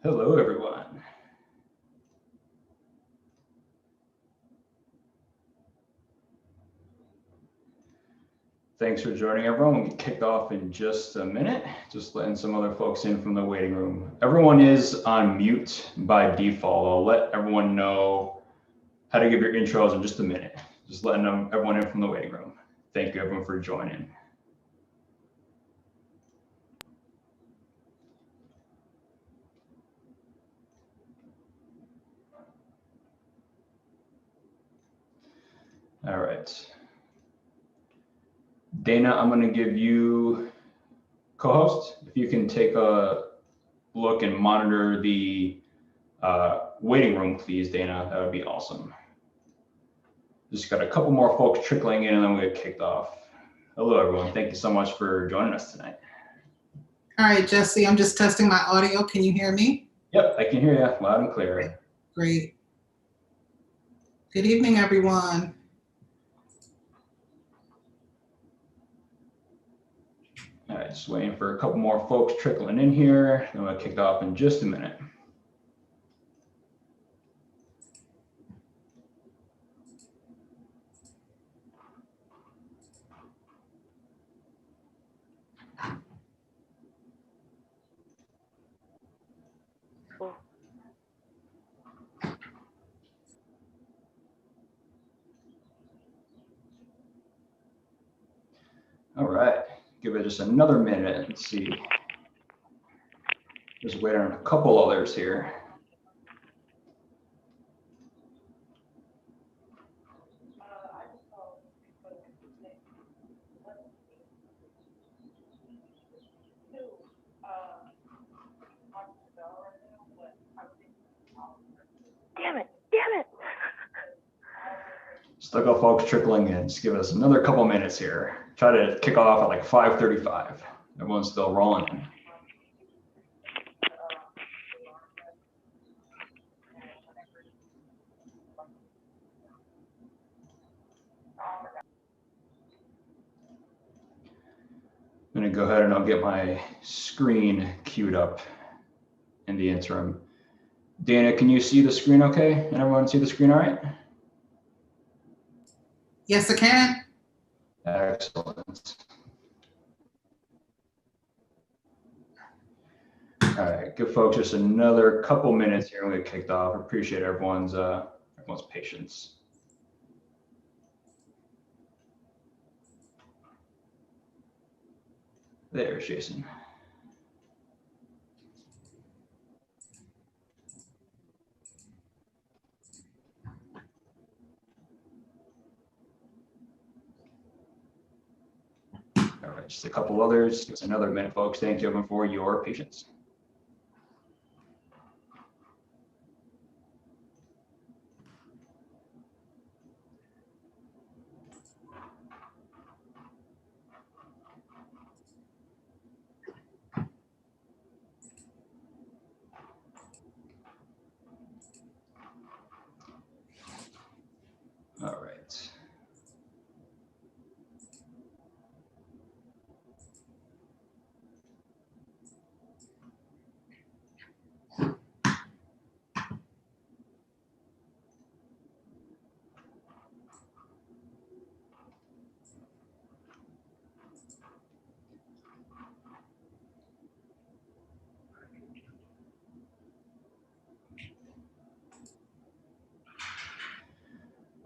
Hello, everyone. Thanks for joining, everyone. We'll get kicked off in just a minute. Just letting some other folks in from the waiting room. Everyone is on mute by default. I'll let everyone know how to give your intros in just a minute. Just letting everyone in from the waiting room. Thank you, everyone, for joining. All right. Dana, I'm going to give you co-host. If you can take a look and monitor the waiting room, please, Dana, that would be awesome. Just got a couple more folks trickling in and then we'll get kicked off. Hello, everyone. Thank you so much for joining us tonight. All right, Jesse, I'm just testing my audio. Can you hear me? Yep, I can hear you loud and clear. Great. Good evening, everyone. All right, just waiting for a couple more folks trickling in here. Then we'll get kicked off in just a minute. All right, give it just another minute. Let's see. Just waiting on a couple others here. Damn it. Still got folks trickling in. Just give us another couple minutes here. Try to kick off at like 5:35. Everyone's still rolling in. I'm going to go ahead and I'll get my screen queued up in the interim. Dana, can you see the screen okay? And everyone see the screen all right? Yes, I can. Excellent. All right, give folks just another couple minutes here and we get kicked off. Appreciate everyone's patience. There's Jason. All right, just a couple others. Just another minute, folks. Thank you everyone for your patience. All right.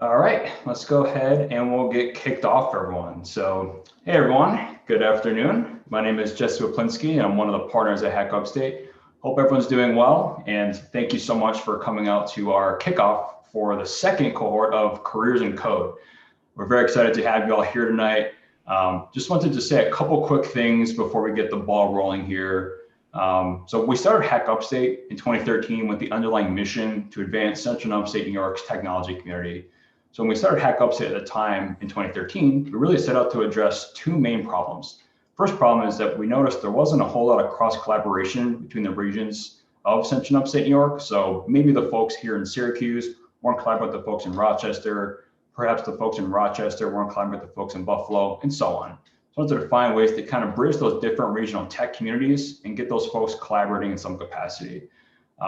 All right, let's go ahead and we'll get kicked off, everyone. So, hey, everyone, good afternoon. My name is Jesse Waplinski, and I'm one of the partners at Upstate. Hope everyone's doing well, and thank you so much for coming out to our kickoff for the second cohort of Careers in Code. We're very excited to have you all here tonight. Just wanted to say a couple quick things before we get the ball rolling here. So we started Upstate in 2013 with the underlying mission to advance Central and Upstate New York's technology community. So when we started Upstate at the time in 2013, we really set out to address two main problems. First problem is that we noticed there wasn't a whole lot of cross collaboration between the regions of Central and Upstate New York. So maybe the folks here in Syracuse weren't collaborating with the folks in Rochester, perhaps the folks in Rochester weren't collaborating with the folks in Buffalo, and so on. So I wanted to find ways to kind of bridge those different regional tech communities and get those folks collaborating in some capacity.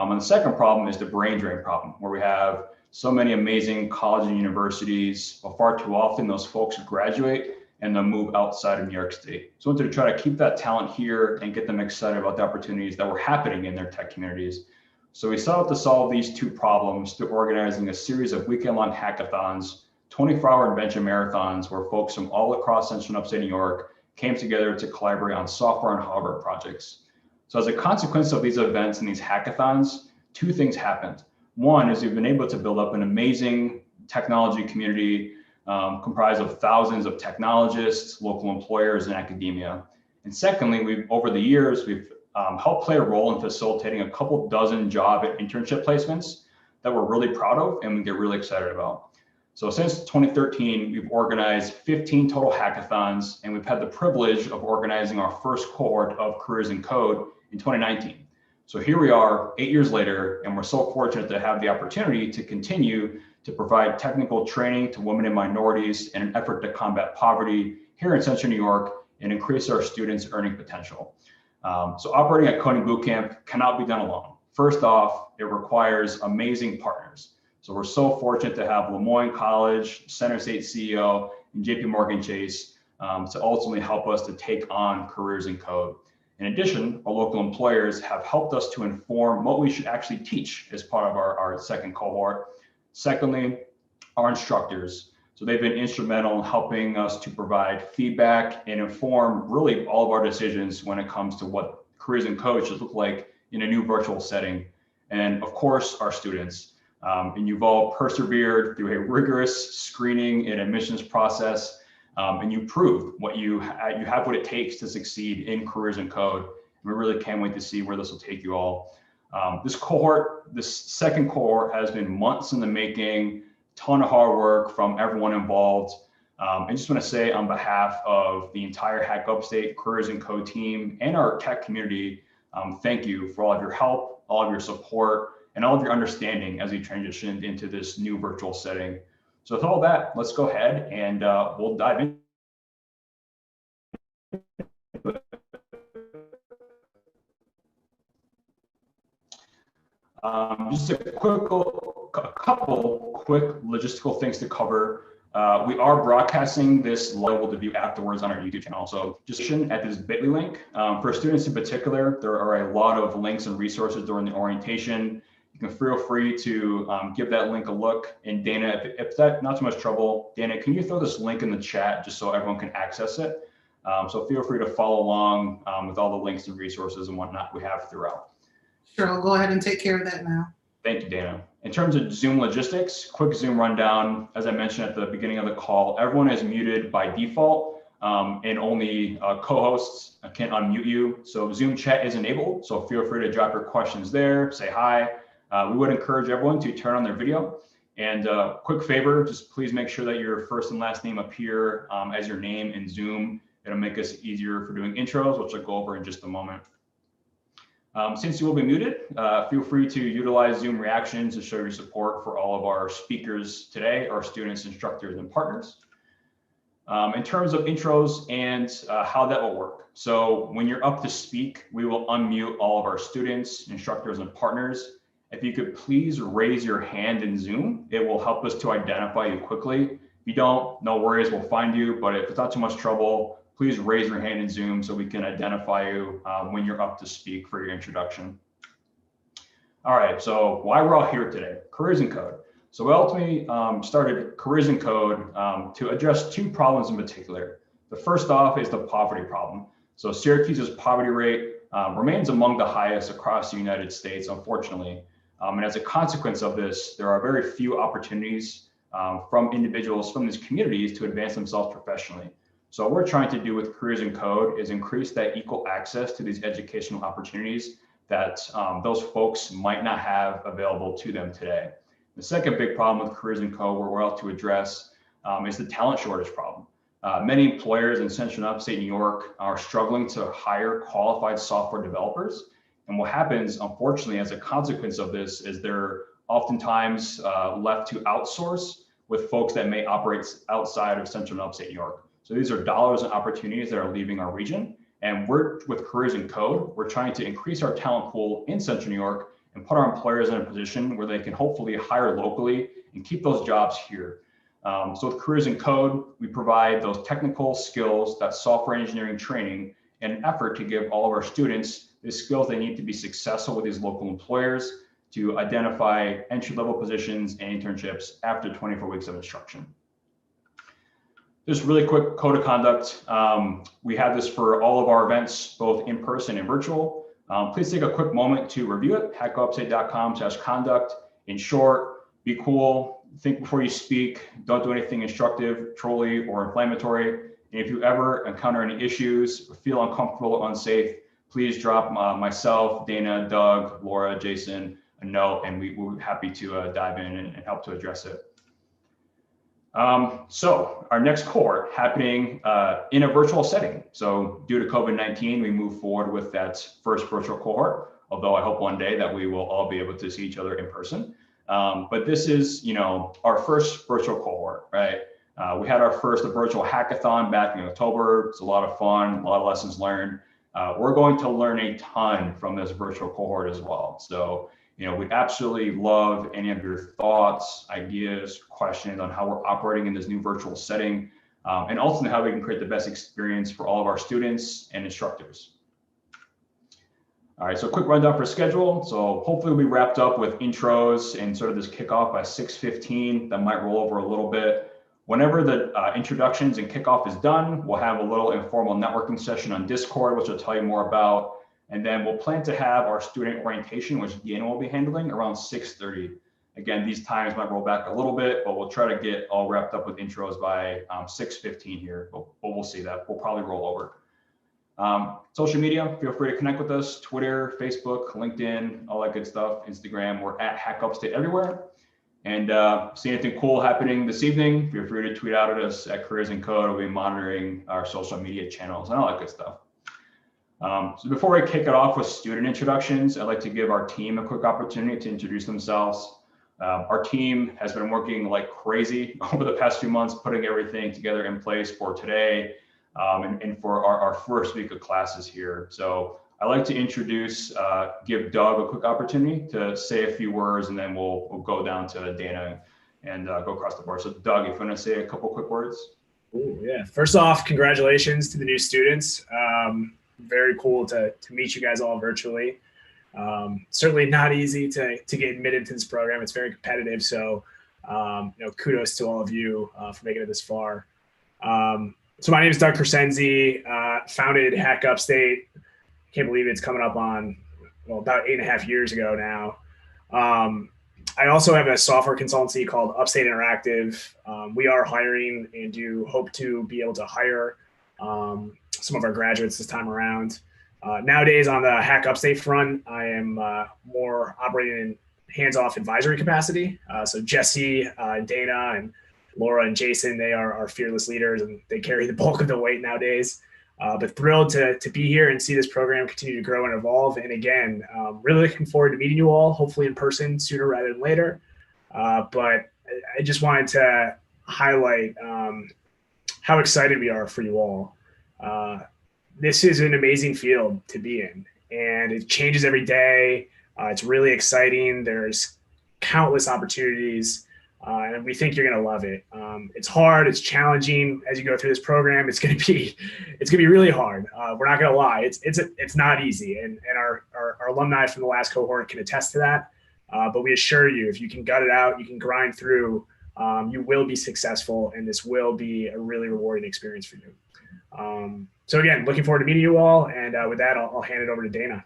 And the second problem is the brain drain problem, where we have so many amazing colleges and universities, but far too often those folks graduate and then move outside of New York State. So I wanted to try to keep that talent here and get them excited about the opportunities that were happening in their tech communities. So we set out to solve these two problems through organizing a series of weekend-long hackathons, 24-hour invention marathons, where folks from all across Central and Upstate New York came together to collaborate on software and hardware projects. So as a consequence of these events and these hackathons, two things happened. One is we've been able to build up an amazing technology community comprised of thousands of technologists, local employers, and academia. And secondly, over the years, we've helped play a role in facilitating a couple dozen job and internship placements that we're really proud of and we get really excited about. So since 2013, we've organized 15 total hackathons, and we've had the privilege of organizing our first cohort of Careers in Code in 2019. So here we are 8 years later, and we're so fortunate to have the opportunity to continue to provide technical training to women and minorities in an effort to combat poverty here in Central New York and increase our students' earning potential. So operating a coding bootcamp cannot be done alone. First off, it requires amazing partners. So we're so fortunate to have Lemoyne College, Center State CEO, and JP Morgan Chase to ultimately help us to take on Careers in Code. In addition, our local employers have helped us to inform what we should actually teach as part of our second cohort. Secondly, our instructors. So they've been instrumental in helping us to provide feedback and inform really all of our decisions when it comes to what Careers in Code should look like in a new virtual setting. And of course, our students. And you've all persevered through a rigorous screening and admissions process, and you proved what you have what it takes to succeed in Careers in Code. And we really can't wait to see where this will take you all. This second cohort has been months in the making, ton of hard work from everyone involved. I just want to say on behalf of the entire Hack Upstate Careers in Code team and our tech community, thank you for all of your help, all of your support, and all of your understanding as we transitioned into this new virtual setting. So with all that, let's go ahead and we'll dive in. Just a couple quick logistical things to cover. We are broadcasting this live to view afterwards on our YouTube channel. So just at this bit.ly link. For students in particular, there are a lot of links and resources during the orientation. You can feel free to give that link a look. And Dana, if that's not too much trouble, Dana, can you throw this link in the chat just so everyone can access it? So feel free to follow along with all the links and resources and whatnot we have throughout. Sure, I'll go ahead and take care of that now. Thank you, Dana. In terms of Zoom logistics, quick Zoom rundown. As I mentioned at the beginning of the call, everyone is muted by default and only co-hosts can unmute you. So Zoom chat is enabled. So feel free to drop your questions there, say hi. We would encourage everyone to turn on their video. And quick favor, just please make sure that your first and last name appear as your name in Zoom. It'll make us easier for doing intros, which I'll go over in just a moment. Since you will be muted, feel free to utilize Zoom reactions to show your support for all of our speakers today, our students, instructors, and partners. In terms of intros and how that will work. So when you're up to speak, we will unmute all of our students, instructors, and partners. If you could please raise your hand in Zoom, it will help us to identify you quickly. If you don't, no worries, we'll find you. But if it's not too much trouble, please raise your hand in Zoom so we can identify you when you're up to speak for your introduction. All right, so why we're all here today, Careers in Code. So we ultimately started Careers in Code to address two problems in particular. The first off is the poverty problem. So Syracuse's poverty rate remains among the highest across the United States, unfortunately. And as a consequence of this, there are very few opportunities from individuals from these communities to advance themselves professionally. So what we're trying to do with Careers in Code is increase that equal access to these educational opportunities that those folks might not have available to them today. The second big problem with Careers in Code where we're out to address is the talent shortage problem. Many employers in Central and Upstate New York are struggling to hire qualified software developers. And what happens, unfortunately, as a consequence of this is they're oftentimes left to outsource with folks that may operate outside of Central and Upstate New York. So these are dollars and opportunities that are leaving our region. And we're with Careers in Code, we're trying to increase our talent pool in Central New York and put our employers in a position where they can hopefully hire locally and keep those jobs here. So with Careers in Code, we provide those technical skills, that software engineering training, and an effort to give all of our students the skills they need to be successful with these local employers to identify entry-level positions and internships after 24 weeks of instruction. Just really quick code of conduct. We have this for all of our events, both in person and virtual. Please take a quick moment to review it, hackupstate.com/conduct. In short, be cool, think before you speak, don't do anything instructive, trolly, or inflammatory. And if you ever encounter any issues, feel uncomfortable or unsafe, please drop myself, Dana, Doug, Laura, Jason, a note, and we're happy to dive in and help to address it. So our next cohort happening in a virtual setting. So due to COVID-19, we move forward with that first virtual cohort, although I hope one day that we will all be able to see each other in person. But this is, our first virtual cohort, right? We had our first virtual hackathon back in October. It's a lot of fun, a lot of lessons learned. We're going to learn a ton from this virtual cohort as well. So, we absolutely love any of your thoughts, ideas, questions on how we're operating in this new virtual setting, and ultimately how we can create the best experience for all of our students and instructors. All right, so quick rundown for schedule. So hopefully we wrapped up with intros and sort of this kickoff by 6:15. That might roll over a little bit. Whenever the introductions and kickoff is done, we'll have a little informal networking session on Discord, which I'll tell you more about. And then we'll plan to have our student orientation, which Deanna will be handling, around 6:30. Again, these times might roll back a little bit, but we'll try to get all wrapped up with intros by 6:15 here, but we'll see that. We'll probably roll over. Social media, feel free to connect with us, Twitter, Facebook, LinkedIn, all that good stuff, Instagram. We're at Hack Upstate everywhere. And see anything cool happening this evening, feel free to tweet out at us at Careers in Code. We'll be monitoring our social media channels and all that good stuff. So before I kick it off with student introductions, I'd like to give our team a quick opportunity to introduce themselves. Our team has been working like crazy over the past few months, putting everything together in place for today and for our first week of classes here. So I'd like to give Doug a quick opportunity to say a few words, and then we'll go down to Dana and go across the board. So Doug, if you want to say a couple quick words. Ooh, yeah. First off, congratulations to the new students. Very cool to meet you guys all virtually. Certainly not easy to get admitted to this program. It's very competitive. So, kudos to all of you for making it this far. So my name is Doug Crescenzi, founded Hack Upstate. Can't believe it's coming up on, about 8.5 years ago now. I also have a software consultancy called Upstate Interactive. We are hiring and do hope to be able to hire some of our graduates this time around. Nowadays on the Hack Upstate front, I am more operating in hands-off advisory capacity. So Jesse, Dana, and Laura and Jason, they are our fearless leaders and they carry the bulk of the weight nowadays. But thrilled to be here and see this program continue to grow and evolve. And again, really looking forward to meeting you all, hopefully in person sooner rather than later. But I just wanted to highlight how excited we are for you all. This is an amazing field to be in, and it changes every day. It's really exciting. There's countless opportunities, and we think you're going to love it. It's hard. It's challenging as you go through this program. It's going to be really hard. We're not going to lie. It's not easy, and our alumni from the last cohort can attest to that. But we assure you, if you can gut it out, you can grind through. You will be successful, and this will be a really rewarding experience for you. So again, looking forward to meeting you all. And with that, I'll hand it over to Dana.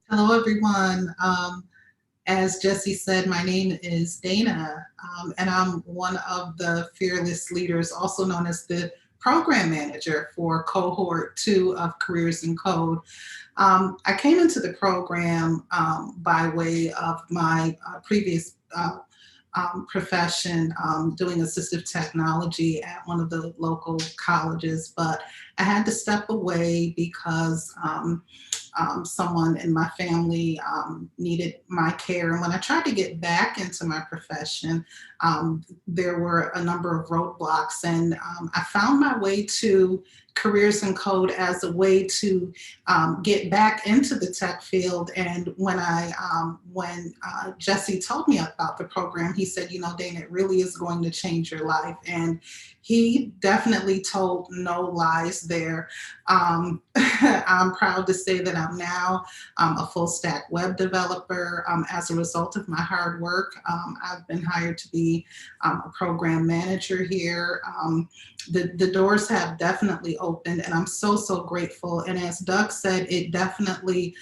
Hello, everyone. As Jesse said, my name is Dana, and I'm one of the fearless leaders, also known as the program manager for Cohort 2 of Careers in Code. I came into the program by way of my previous profession, doing assistive technology at one of the local colleges, but I had to step away because someone in my family needed my care. And when I tried to get back into my profession, there were a number of roadblocks, and I found my way to careers in code as a way to get back into the tech field. And when Jesse told me about the program, he said, you know, Dana, it really is going to change your life. And he definitely told no lies there. I'm proud to say that I'm now a full stack web developer. As a result of my hard work, I've been hired to be a program manager here. The doors have definitely opened, and I'm so, so grateful. And as Doug said, it definitely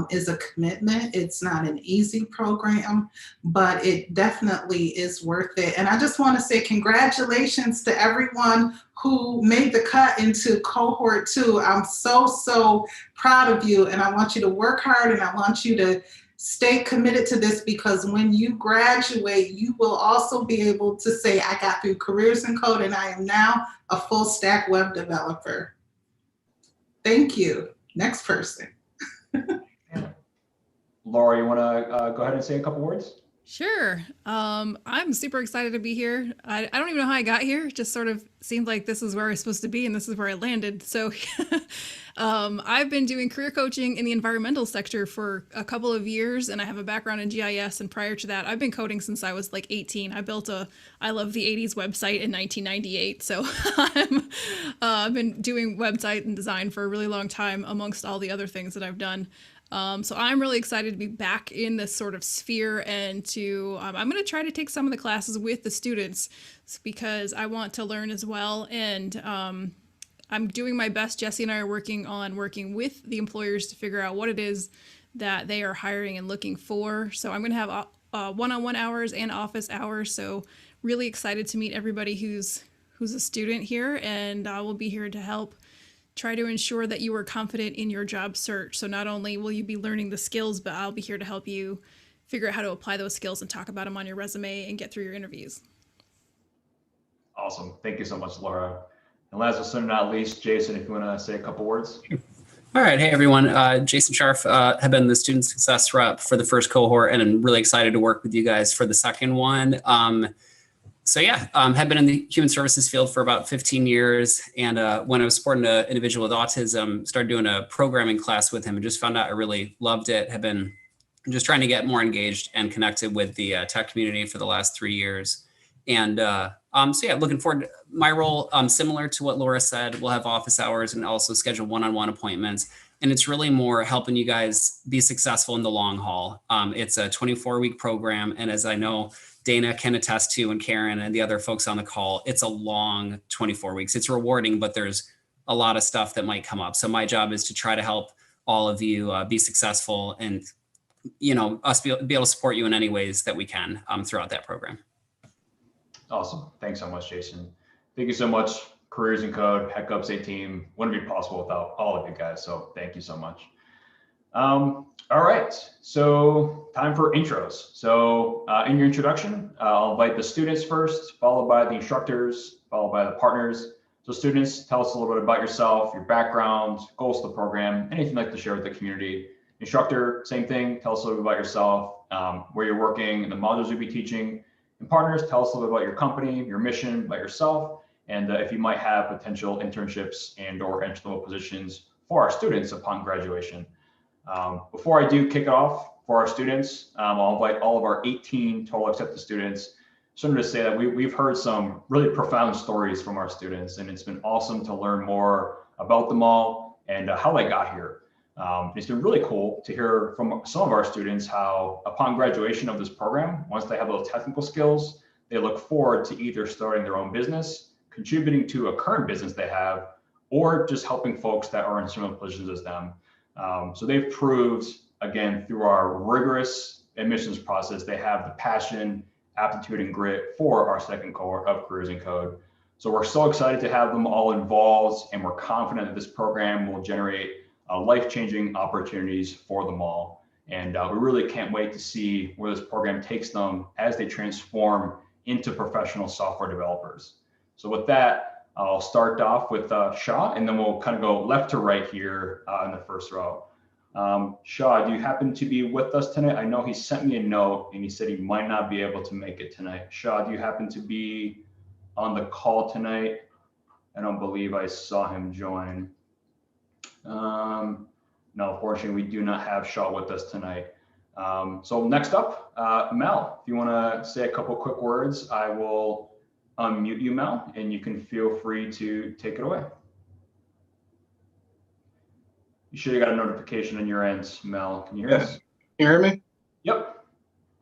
is a commitment. It's not an easy program, but it definitely is worth it. And I just want to say congratulations to everyone who made the cut into Cohort 2. I'm so, so proud of you, and I want you to work hard, and I want you to stay committed to this, because when you graduate, you will also be able to say, I got through careers in code and I am now a full stack web developer. Thank you. Next person. Laura, you want to go ahead and say a couple words? Sure. I'm super excited to be here. I don't even know how I got here. It just sort of seemed like this is where I was supposed to be and this is where I landed. So I've been doing career coaching in the environmental sector for a couple of years, and I have a background in GIS. And prior to that, I've been coding since I was like 18. I built a I Love the 80s website in 1998. So I've been doing website and design for a really long time, amongst all the other things that I've done. So I'm really excited to be back in this sort of sphere, and to I'm going to try to take some of the classes with the students because I want to learn as well. And I'm doing my best. Jesse and I are working with the employers to figure out what it is that they are hiring and looking for. So I'm going to have one-on-one hours and office hours. So really excited to meet everybody who's a student here, and I will be here to help try to ensure that you are confident in your job search. So not only will you be learning the skills, but I'll be here to help you figure out how to apply those skills and talk about them on your resume and get through your interviews. Awesome. Thank you so much, Laura. And last but certainly not least, Jason, if you want to say a couple words. All right. Hey, everyone. Jason Scharf, have been the student success rep for the first cohort, and I'm really excited to work with you guys for the second one. Have been in the human services field for about 15 years. And when I was supporting an individual with autism, started doing a programming class with him and just found out I really loved it. Have been just trying to get more engaged and connected with the tech community for the last 3 years. And looking forward to my role, similar to what Laura said. We'll have office hours and also schedule one-on-one appointments. And it's really more helping you guys be successful in the long haul. It's a 24-week program. And as I know, Dana can attest to, and Karen and the other folks on the call, it's a long 24 weeks. It's rewarding, but there's a lot of stuff that might come up. So my job is to try to help all of you be successful, and us be able to support you in any ways that we can throughout that program. Awesome. Thanks so much, Jason. Thank you so much. Careers in Code, Heck Upstate team. Wouldn't be possible without all of you guys. So thank you so much. All right, so time for intros. So in your introduction, I'll invite the students first, followed by the instructors, followed by the partners. So students, tell us a little bit about yourself, your background, goals of the program, anything you'd like to share with the community. Instructor, same thing, tell us a little bit about yourself, where you're working, and the modules you'll be teaching. And partners, tell us a little bit about your company, your mission, about yourself, and if you might have potential internships and or entry-level positions for our students upon graduation. Before I do kick it off for our students, I'll invite all of our 18 total accepted students. Just wanted to say that we've heard some really profound stories from our students, and it's been awesome to learn more about them all and how they got here. It's been really cool to hear from some of our students how upon graduation of this program, once they have those technical skills, they look forward to either starting their own business, contributing to a current business they have, or just helping folks that are in similar positions as them. So they've proved, again, through our rigorous admissions process, they have the passion, aptitude, and grit for our second cohort of Careers in Code. So we're so excited to have them all involved, and we're confident that this program will generate life-changing opportunities for them all. And we really can't wait to see where this program takes them as they transform into professional software developers. So with that, I'll start off with Shaw, and then we'll kind of go left to right here in the first row. Shaw, do you happen to be with us tonight? I know he sent me a note and he said he might not be able to make it tonight. Shaw, do you happen to be on the call tonight? I don't believe I saw him join. No, unfortunately, we do not have Shaw with us tonight. So next up, Mel, if you want to say a couple quick words, I will unmute you, Mel, and you can feel free to take it away. You should have got a notification on your end, Mel. Can you hear us? Can you hear me? Yep.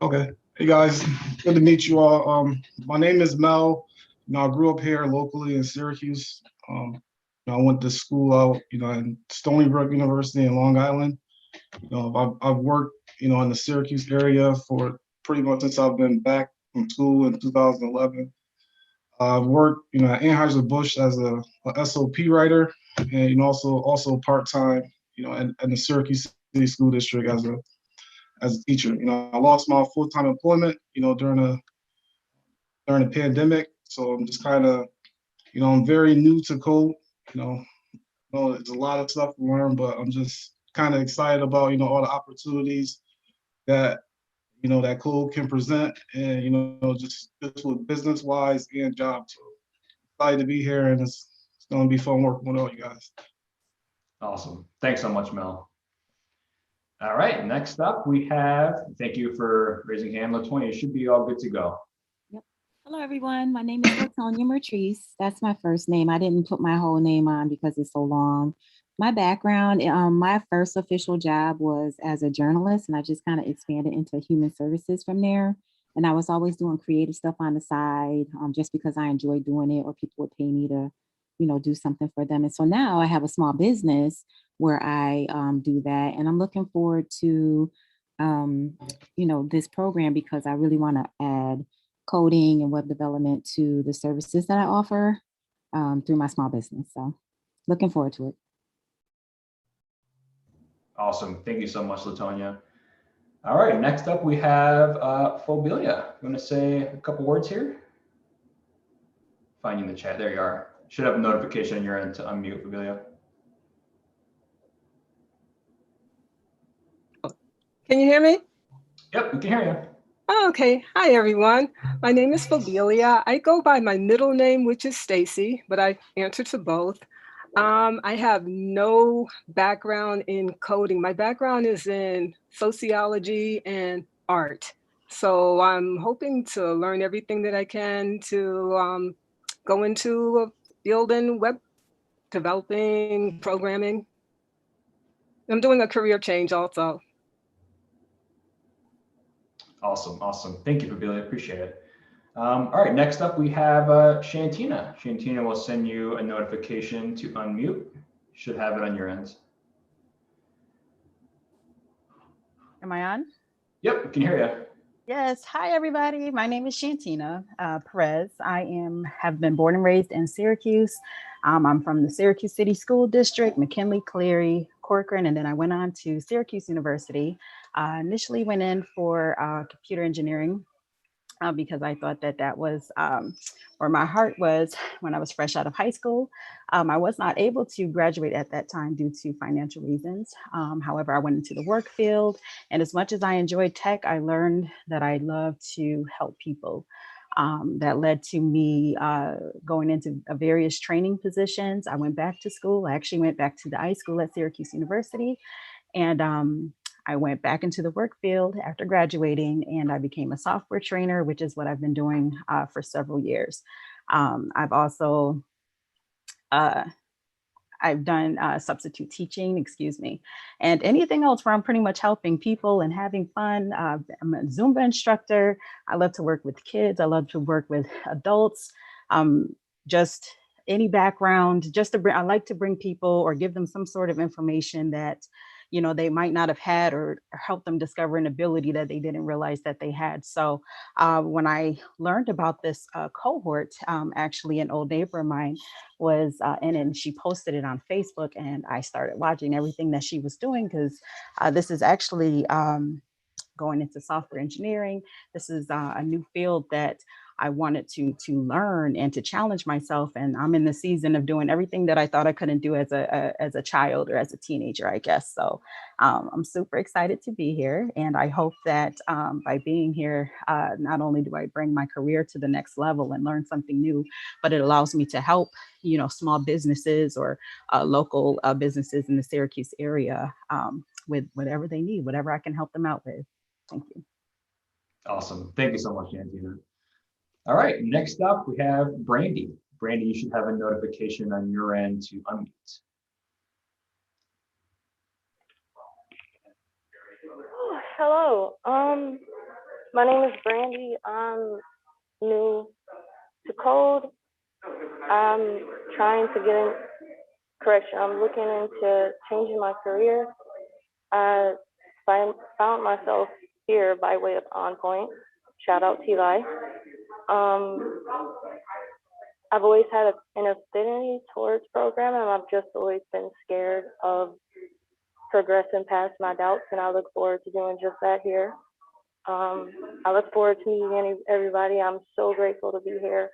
Okay. Hey guys, good to meet you all. My name is Mel. I grew up here locally in Syracuse. I went to school out, in Stony Brook University in Long Island. I've worked, in the Syracuse area for pretty much since I've been back from school in 2011. I've worked, at Anheuser-Busch as a SOP writer, and also part-time, in the Syracuse City School District as a teacher. I lost my full-time employment, during the pandemic. So I'm just kind of, I'm very new to code. It's a lot of stuff to learn, but I'm just kind of excited about, all the opportunities that, that code can present, and, just with business-wise and job. So excited to be here, and it's going to be fun working with all you guys. Awesome. Thanks so much, Mel. All right, next up we have, thank you for raising hand, LaToya. You should be all good to go. Yep. Hello, everyone. My name is LaToya Mertrice. That's my first name. I didn't put my whole name on because it's so long. My background, my first official job was as a journalist, and I just kind of expanded into human services from there. And I was always doing creative stuff on the side, just because I enjoyed doing it, or people would pay me to, do something for them. And so now I have a small business where I do that. And I'm looking forward to, this program because I really want to add coding and web development to the services that I offer through my small business. So looking forward to it. Awesome. Thank you so much, LaToya. All right, next up we have Phobelia. You want to say a couple words here? Find you in the chat. There you are. Should have a notification on your end to unmute, Phobelia. Can you hear me? Yep, we can hear you. Oh, okay. Hi, everyone. My name is Phobelia. I go by my middle name, which is Stacy, but I answer to both. I have no background in coding. My background is in sociology and art. So I'm hoping to learn everything that I can to go into a field in web developing, programming. I'm doing a career change also. Awesome, awesome. Thank you, Phobelia. Appreciate it. All right, next up we have Shantina. Shantina will send you a notification to unmute. Should have it on your end. Am I on? Yep, we can hear you. Yes. Hi, everybody. My name is Shantina Perez. Have been born and raised in Syracuse. I'm from the Syracuse City School District, McKinley, Cleary, Corcoran, and then I went on to Syracuse University. Initially went in for computer engineering because I thought that was where my heart was when I was fresh out of high school. I was not able to graduate at that time due to financial reasons. However, I went into the work field, and as much as I enjoyed tech, I learned that I love to help people. That led to me going into various training positions. I went back to school. I actually went back to the iSchool at Syracuse University, and I went back into the work field after graduating, and I became a software trainer, which is what I've been doing for several years. I've also, I've done substitute teaching, and anything else where I'm pretty much helping people and having fun. I'm a Zumba instructor. I love to work with kids. I love to work with adults. Just any background, I like to bring people or give them some sort of information that they might not have had, or help them discover an ability that they didn't realize that they had. So when I learned about this cohort, actually an old neighbor of mine was in it, and she posted it on Facebook, and I started watching everything that she was doing, because this is actually going into software engineering. This is a new field that I wanted to learn and to challenge myself. And I'm in the season of doing everything that I thought I couldn't do as a child or as a teenager, I guess. So I'm super excited to be here. And I hope that by being here, not only do I bring my career to the next level and learn something new, but it allows me to help, small businesses or local businesses in the Syracuse area with whatever they need, whatever I can help them out with. Thank you. Awesome. Thank you so much, Antina. All right, next up we have Brandy. Brandy, you should have a notification on your end to unmute. Oh, hello. My name is Brandy. I'm new to code. I'm trying to get in correction. I'm looking into changing my career. I found myself here by way of On Point. Shout out T-Li. I've always had an affinity towards programming, and I've just always been scared of progressing past my doubts, and I look forward to doing just that here. I look forward to meeting everybody. I'm so grateful to be here.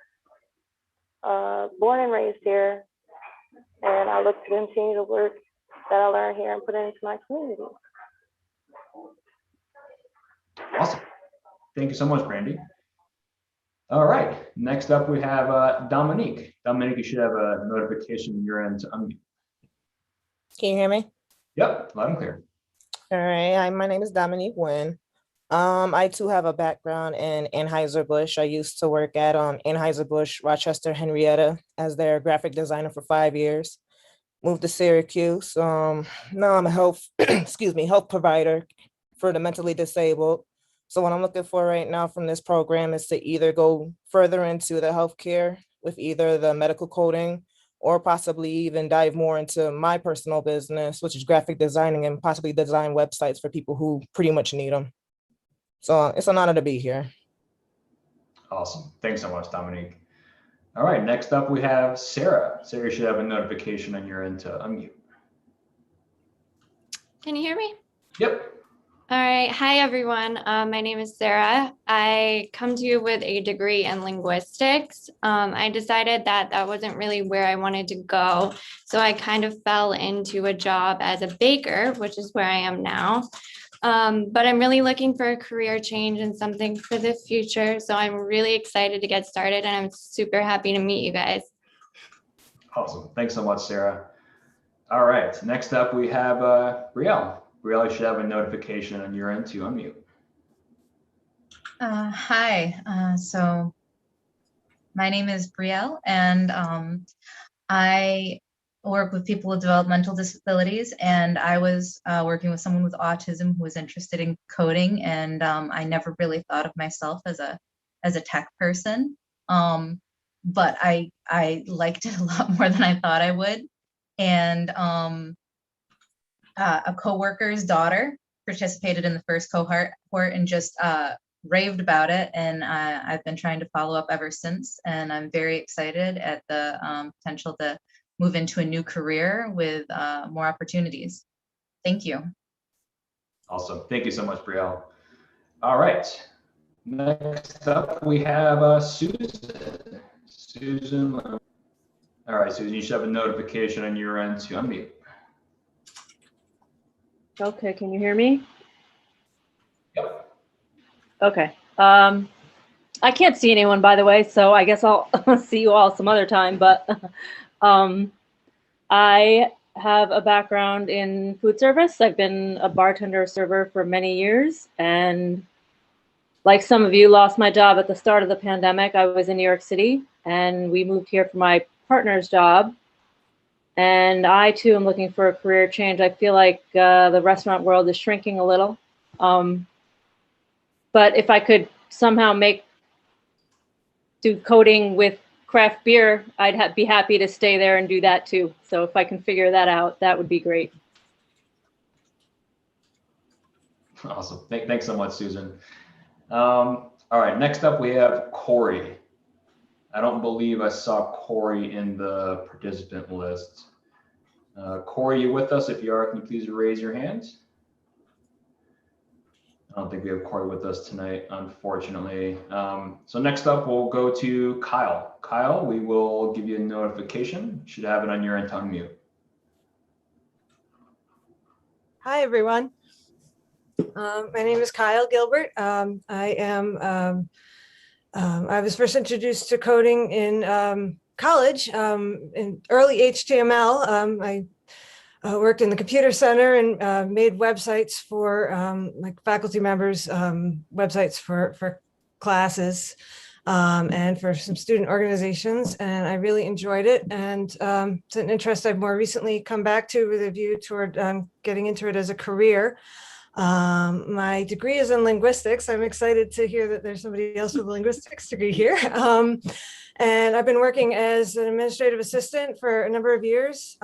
Born and raised here, and I look to continue the work that I learned here and put it into my community. Awesome. Thank you so much, Brandy. All right, next up we have Dominique. Dominique, you should have a notification on your end to unmute. Can you hear me? Yep, loud and clear. All right. Hi, my name is Dominique Nguyen. I too have a background in Anheuser-Busch. I used to work at Anheuser-Busch Rochester Henrietta as their graphic designer for 5 years. Moved to Syracuse. Now I'm a health provider for the mentally disabled. So what I'm looking for right now from this program is to either go further into the healthcare with either the medical coding or possibly even dive more into my personal business, which is graphic designing, and possibly design websites for people who pretty much need them. So it's an honor to be here. Awesome. Thanks so much, Dominique. All right, next up we have Sarah. Sarah should have a notification on your end to unmute. Can you hear me? Yep. All right. Hi, everyone. My name is Sarah. I come to you with a degree in linguistics. I decided that that wasn't really where I wanted to go. So I kind of fell into a job as a baker, which is where I am now. But I'm really looking for a career change and something for the future. So I'm really excited to get started, and I'm super happy to meet you guys. Awesome. Thanks so much, Sarah. All right. Next up, we have Brielle. Brielle, you should have a notification on your end to unmute. Hi. So my name is Brielle, and I work with people with developmental disabilities, and I was working with someone with autism who was interested in coding, and I never really thought of myself as a tech person, but I liked it a lot more than I thought I would. And a coworker's daughter participated in the first cohort and just raved about it, and I've been trying to follow up ever since, and I'm very excited at the potential to move into a new career with more opportunities. Thank you. Awesome. Thank you so much, Brielle. All right. Next up, we have Susan. Susan. All right, Susan, you should have a notification on your end to unmute. Okay, can you hear me? Yep. Okay. I can't see anyone, by the way, so I guess I'll see you all some other time, but I have a background in food service. I've been a bartender server for many years, and like some of you, lost my job at the start of the pandemic. I was in New York City, and we moved here for my partner's job. And I too am looking for a career change. I feel like the restaurant world is shrinking a little. But if I could somehow do coding with craft beer, I'd be happy to stay there and do that too. So if I can figure that out, that would be great. Awesome. Thanks so much, Susan. All right, next up we have Corey. I don't believe I saw Corey in the participant list. Corey, you with us? If you are, can you please raise your hand? I don't think we have Corey with us tonight, unfortunately. So next up, we'll go to Kyle. Kyle, we will give you a notification. You should have it on your end to unmute. Hi, everyone. My name is Kyle Gilbert. I was first introduced to coding in college in early HTML. I worked in the computer center and made websites for like faculty members, websites for classes and for some student organizations. And I really enjoyed it. And it's an interest I've more recently come back to with a view toward getting into it as a career. My degree is in linguistics. I'm excited to hear that there's somebody else with a linguistics degree here. And I've been working as an administrative assistant for a number of years.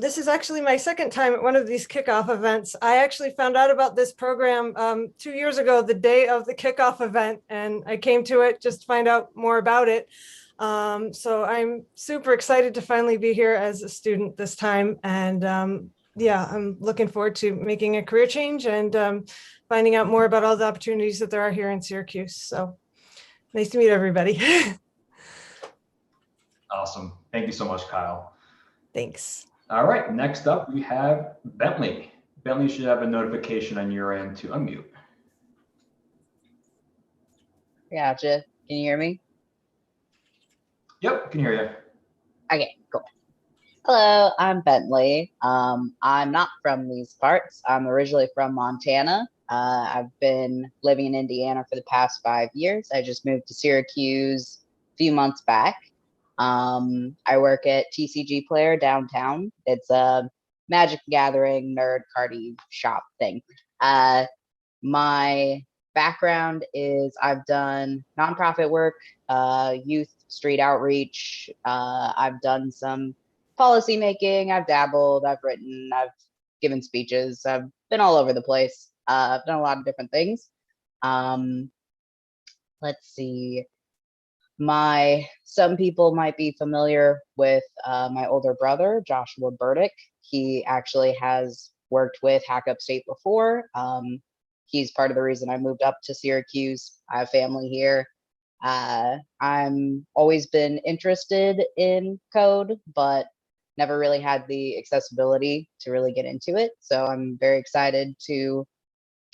This is actually my second time at one of these kickoff events. I actually found out about this program 2 years ago, the day of the kickoff event, and I came to it just to find out more about it. So I'm super excited to finally be here as a student this time. And yeah, I'm looking forward to making a career change and finding out more about all the opportunities that there are here in Syracuse. So nice to meet everybody. Awesome. Thank you so much, Kyle. Thanks. All right, next up we have Bentley. Bentley should have a notification on your end to unmute. Gotcha. Can you hear me? Yep, can hear you. Okay, cool. Hello, I'm Bentley. I'm not from these parts. I'm originally from Montana. I've been living in Indiana for the past 5 years. I just moved to Syracuse a few months back. I work at TCG Player downtown. It's a Magic the Gathering nerd cardy shop thing. My background is I've done nonprofit work, youth street outreach. I've done some policy making. I've dabbled, I've written, I've given speeches. I've been all over the place. I've done a lot of different things. Let's see. Some people might be familiar with my older brother, Joshua Burdick. He actually has worked with Hack Upstate before. He's part of the reason I moved up to Syracuse. I have family here. I'm always been interested in code, but never really had the accessibility to really get into it. So I'm very excited to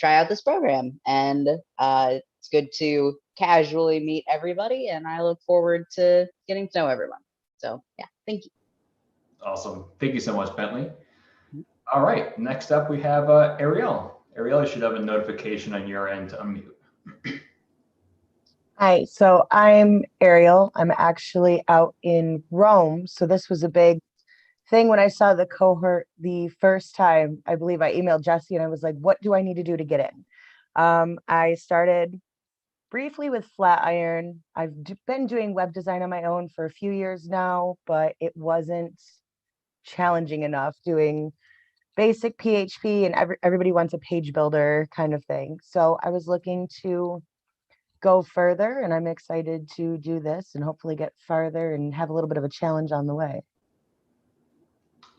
try out this program, and it's good to casually meet everybody, and I look forward to getting to know everyone. So yeah, thank you. Awesome. Thank you so much, Bentley. All right, next up we have Ariel. Ariel, you should have a notification on your end to unmute. Hi, so I'm Ariel. I'm actually out in Rome. So this was a big thing when I saw the cohort the first time. I believe I emailed Jesse and I was like, what do I need to do to get in? I started briefly with Flatiron. I've been doing web design on my own for a few years now, but it wasn't challenging enough doing basic PHP, and everybody wants a page builder kind of thing. So I was looking to go further, and I'm excited to do this and hopefully get farther and have a little bit of a challenge on the way.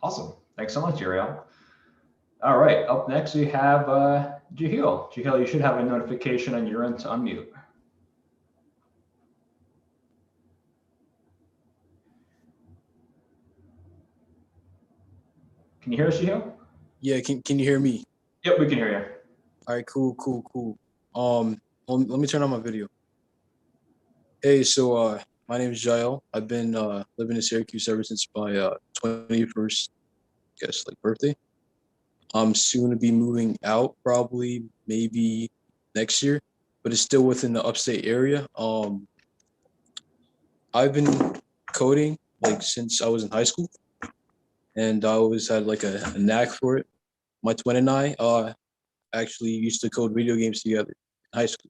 Awesome. Thanks so much, Ariel. All right, up next we have Jahil. Jahil, you should have a notification on your end to unmute. Can you hear us, Jahil? Yeah, can you hear me? Yep, we can hear you. All right, cool. Let me turn on my video. Hey, so my name is Jael. I've been living in Syracuse ever since my 21st, I guess, like birthday. I'm soon to be moving out, probably maybe next year, but it's still within the Upstate area. I've been coding like since I was in high school, and I always had like a knack for it. My twin and I actually used to code video games together in high school.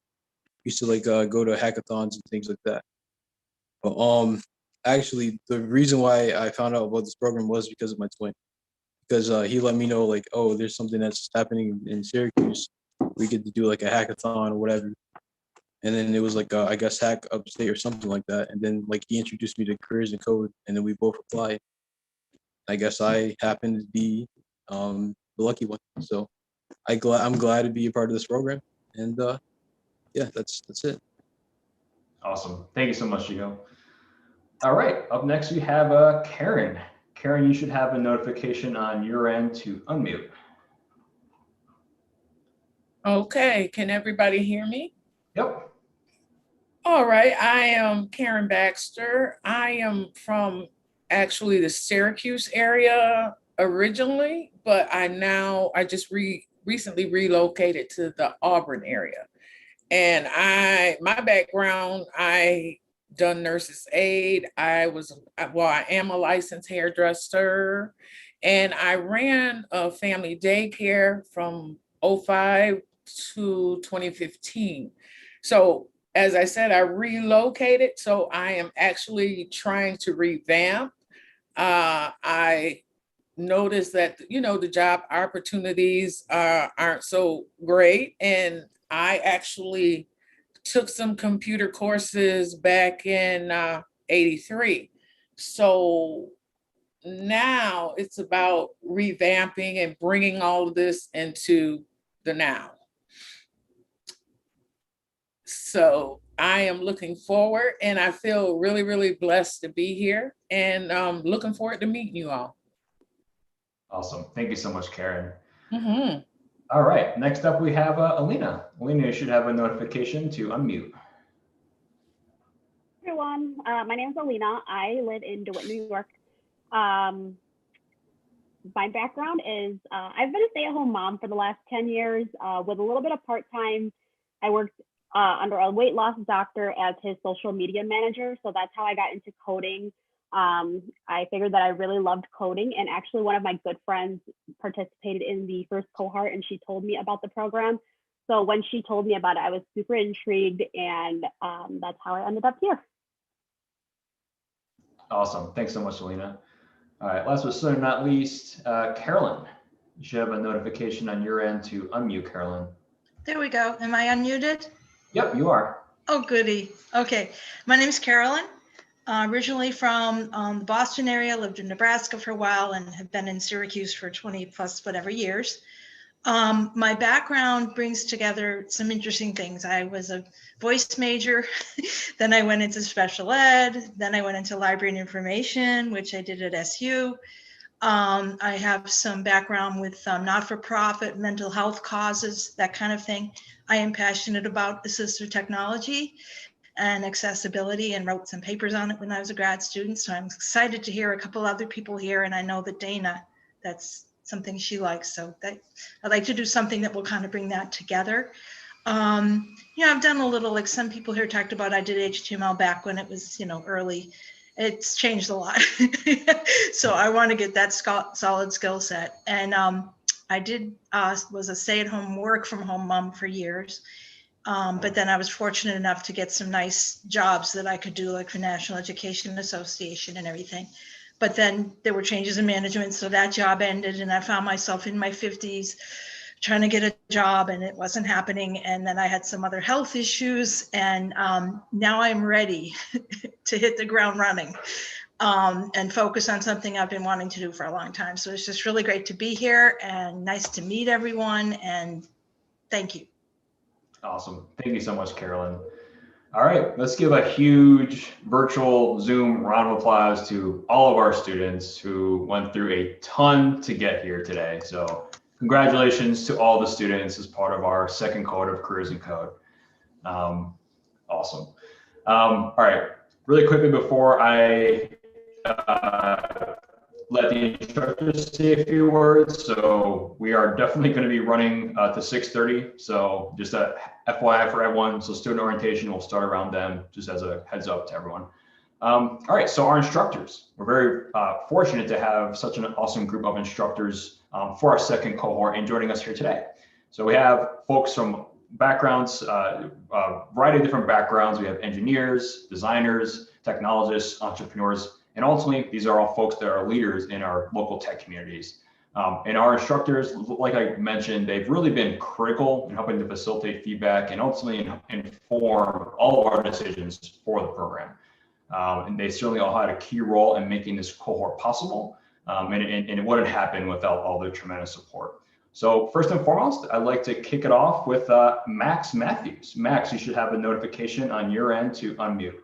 Used to like go to hackathons and things like that. But actually the reason why I found out about this program was because of my twin. Because he let me know like, oh, there's something that's happening in Syracuse. We get to do like a hackathon or whatever. And then it was like, I guess Hack Upstate or something like that. And then like he introduced me to careers in code, and then we both applied. I guess I happened to be the lucky one. So I'm glad to be a part of this program. And yeah, that's it. Awesome. Thank you so much, Chico. All right, up next we have Karen. Karen, you should have a notification on your end to unmute. Okay, can everybody hear me? Yep. All right, I am Karen Baxter. I am from actually the Syracuse area originally, but I just recently relocated to the Auburn area. And my background, I done nurse's aide. I am a licensed hairdresser, and I ran a family daycare from 2005 to 2015. So as I said, I relocated. So I am actually trying to revamp. I noticed that, the job opportunities aren't so great. And I actually took some computer courses back in 83. So now it's about revamping and bringing all of this into the now. So I am looking forward, and I feel really, really blessed to be here, and looking forward to meeting you all. Awesome. Thank you so much, Karen. Mm-hmm. All right, next up we have Alina. Alina, you should have a notification to unmute. Everyone, my name is Alina. I live in DeWitt, New York. My background is I've been a stay-at-home mom for the last 10 years with a little bit of part-time. I worked under a weight loss doctor as his social media manager. So that's how I got into coding. I figured that I really loved coding, and actually one of my good friends participated in the first cohort, and she told me about the program. So when she told me about it, I was super intrigued, and that's how I ended up here. Awesome. Thanks so much, Alina. All right, last but certainly not least, Carolyn. You should have a notification on your end to unmute, Carolyn. There we go. Am I unmuted? Yep, you are. Oh, goody. Okay. My name is Carolyn. Originally from the Boston area, lived in Nebraska for a while and have been in Syracuse for 20 plus whatever years. My background brings together some interesting things. I was a voice major, then I went into special ed, then I went into library and information, which I did at SU. I have some background with not-for-profit mental health causes, that kind of thing. I am passionate about assistive technology and accessibility, and wrote some papers on it when I was a grad student. So I'm excited to hear a couple other people here, and I know that Dana, that's something she likes. So I'd like to do something that will kind of bring that together. I've done a little, like some people here talked about, I did HTML back when it was, early. It's changed a lot. So I want to get that solid skill set. And I was a stay-at-home, work from home mom for years. But then I was fortunate enough to get some nice jobs that I could do, like for National Education Association and everything. But then there were changes in management, so that job ended, and I found myself in my 50s trying to get a job, and it wasn't happening. And then I had some other health issues, and now I'm ready to hit the ground running and focus on something I've been wanting to do for a long time. So it's just really great to be here, and nice to meet everyone, and thank you. Awesome. Thank you so much, Carolyn. All right, let's give a huge virtual Zoom round of applause to all of our students who went through a ton to get here today. So congratulations to all the students as part of our second cohort of Careers in Code. Awesome. All right, really quickly before I let the instructors say a few words. So we are definitely going to be running to 6:30. So just a FYI for everyone. So student orientation will start around then, just as a heads up to everyone. All right, so our instructors, we're very fortunate to have such an awesome group of instructors for our second cohort and joining us here today. So we have folks from backgrounds, a variety of different backgrounds. We have engineers, designers, technologists, entrepreneurs, and ultimately, these are all folks that are leaders in our local tech communities. And our instructors, like I mentioned, they've really been critical in helping to facilitate feedback and ultimately inform all of our decisions for the program. And they certainly all had a key role in making this cohort possible. And it wouldn't happen without all their tremendous support. So first and foremost, I'd like to kick it off with Max Matthews. Max, you should have a notification on your end to unmute.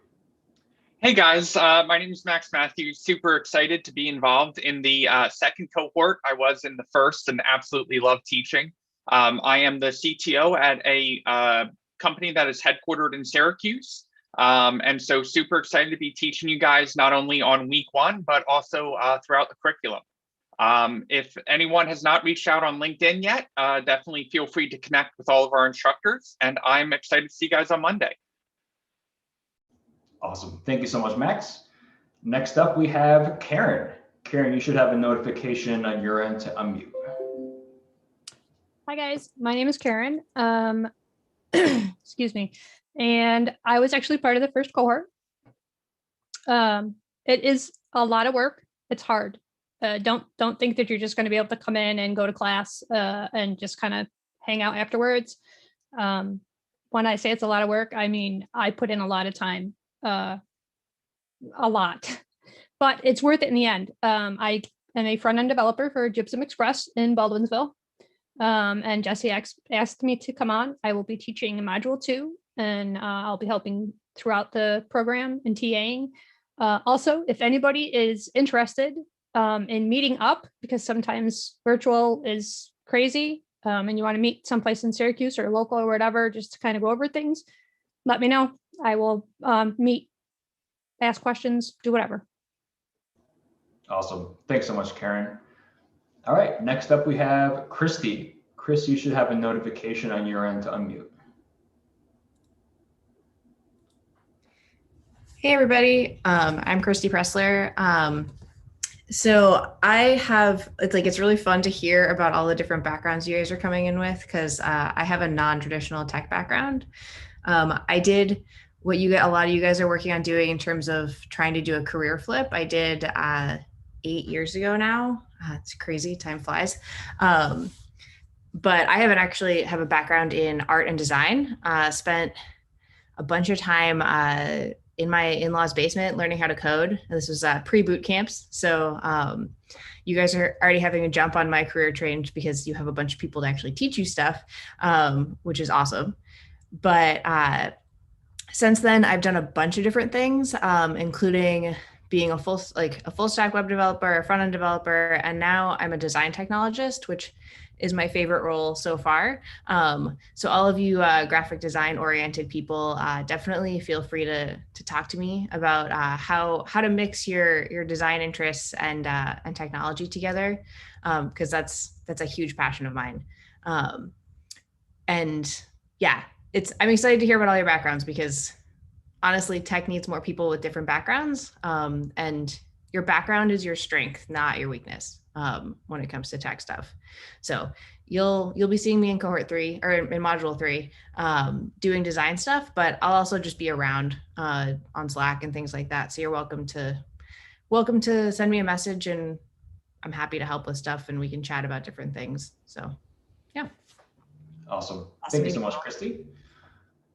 Hey guys, my name is Max Matthews. Super excited to be involved in the second cohort. I was in the first and absolutely love teaching. I am the CTO at a company that is headquartered in Syracuse. And so super excited to be teaching you guys not only on week one, but also throughout the curriculum. If anyone has not reached out on LinkedIn yet, definitely feel free to connect with all of our instructors. And I'm excited to see you guys on Monday. Awesome. Thank you so much, Max. Next up, we have Karen. Karen, you should have a notification on your end to unmute. Hi, guys. My name is Karen. Excuse me. And I was actually part of the first cohort. It is a lot of work. It's hard. Don't think that you're just going to be able to come in and go to class and just kind of hang out afterwards. When I say it's a lot of work, I mean, I put in a lot of time. A lot, but it's worth it in the end. I am a front-end developer for Gypsum Express in Baldwinsville, and Jesse asked me to come on. I will be teaching in module 2, and I'll be helping throughout the program and TAing. Also, if anybody is interested in meeting up, because sometimes virtual is crazy, and you want to meet someplace in Syracuse or local or whatever, just to kind of go over things, let me know. I will meet, ask questions, do whatever. Awesome. Thanks so much, Karen. All right, next up we have Christy. Chris, you should have a notification on your end to unmute. Hey everybody, I'm Christy Pressler. So it's really fun to hear about all the different backgrounds you guys are coming in with, because I have a non-traditional tech background. I did what a lot of you guys are working on doing in terms of trying to do a career flip. I did 8 years ago now. It's crazy, time flies. But I haven't actually have a background in art and design. Spent a bunch of time in my in-laws' basement learning how to code. And this was pre-boot camps. So you guys are already having a jump on my career train because you have a bunch of people to actually teach you stuff, which is awesome. But since then, I've done a bunch of different things, including being a full stack web developer, a front end developer, and now I'm a design technologist, which is my favorite role so far. So all of you graphic design oriented people, definitely feel free to talk to me about how to mix your design interests and technology together, because that's a huge passion of mine. And yeah. I'm excited to hear about all your backgrounds, because honestly, tech needs more people with different backgrounds. And your background is your strength, not your weakness, when it comes to tech stuff. So you'll be seeing me in cohort 3 or in module 3 doing design stuff, but I'll also just be around on Slack and things like that. So you're welcome to send me a message, and I'm happy to help with stuff, and we can chat about different things. So yeah. Awesome. Thank you so much, Christy.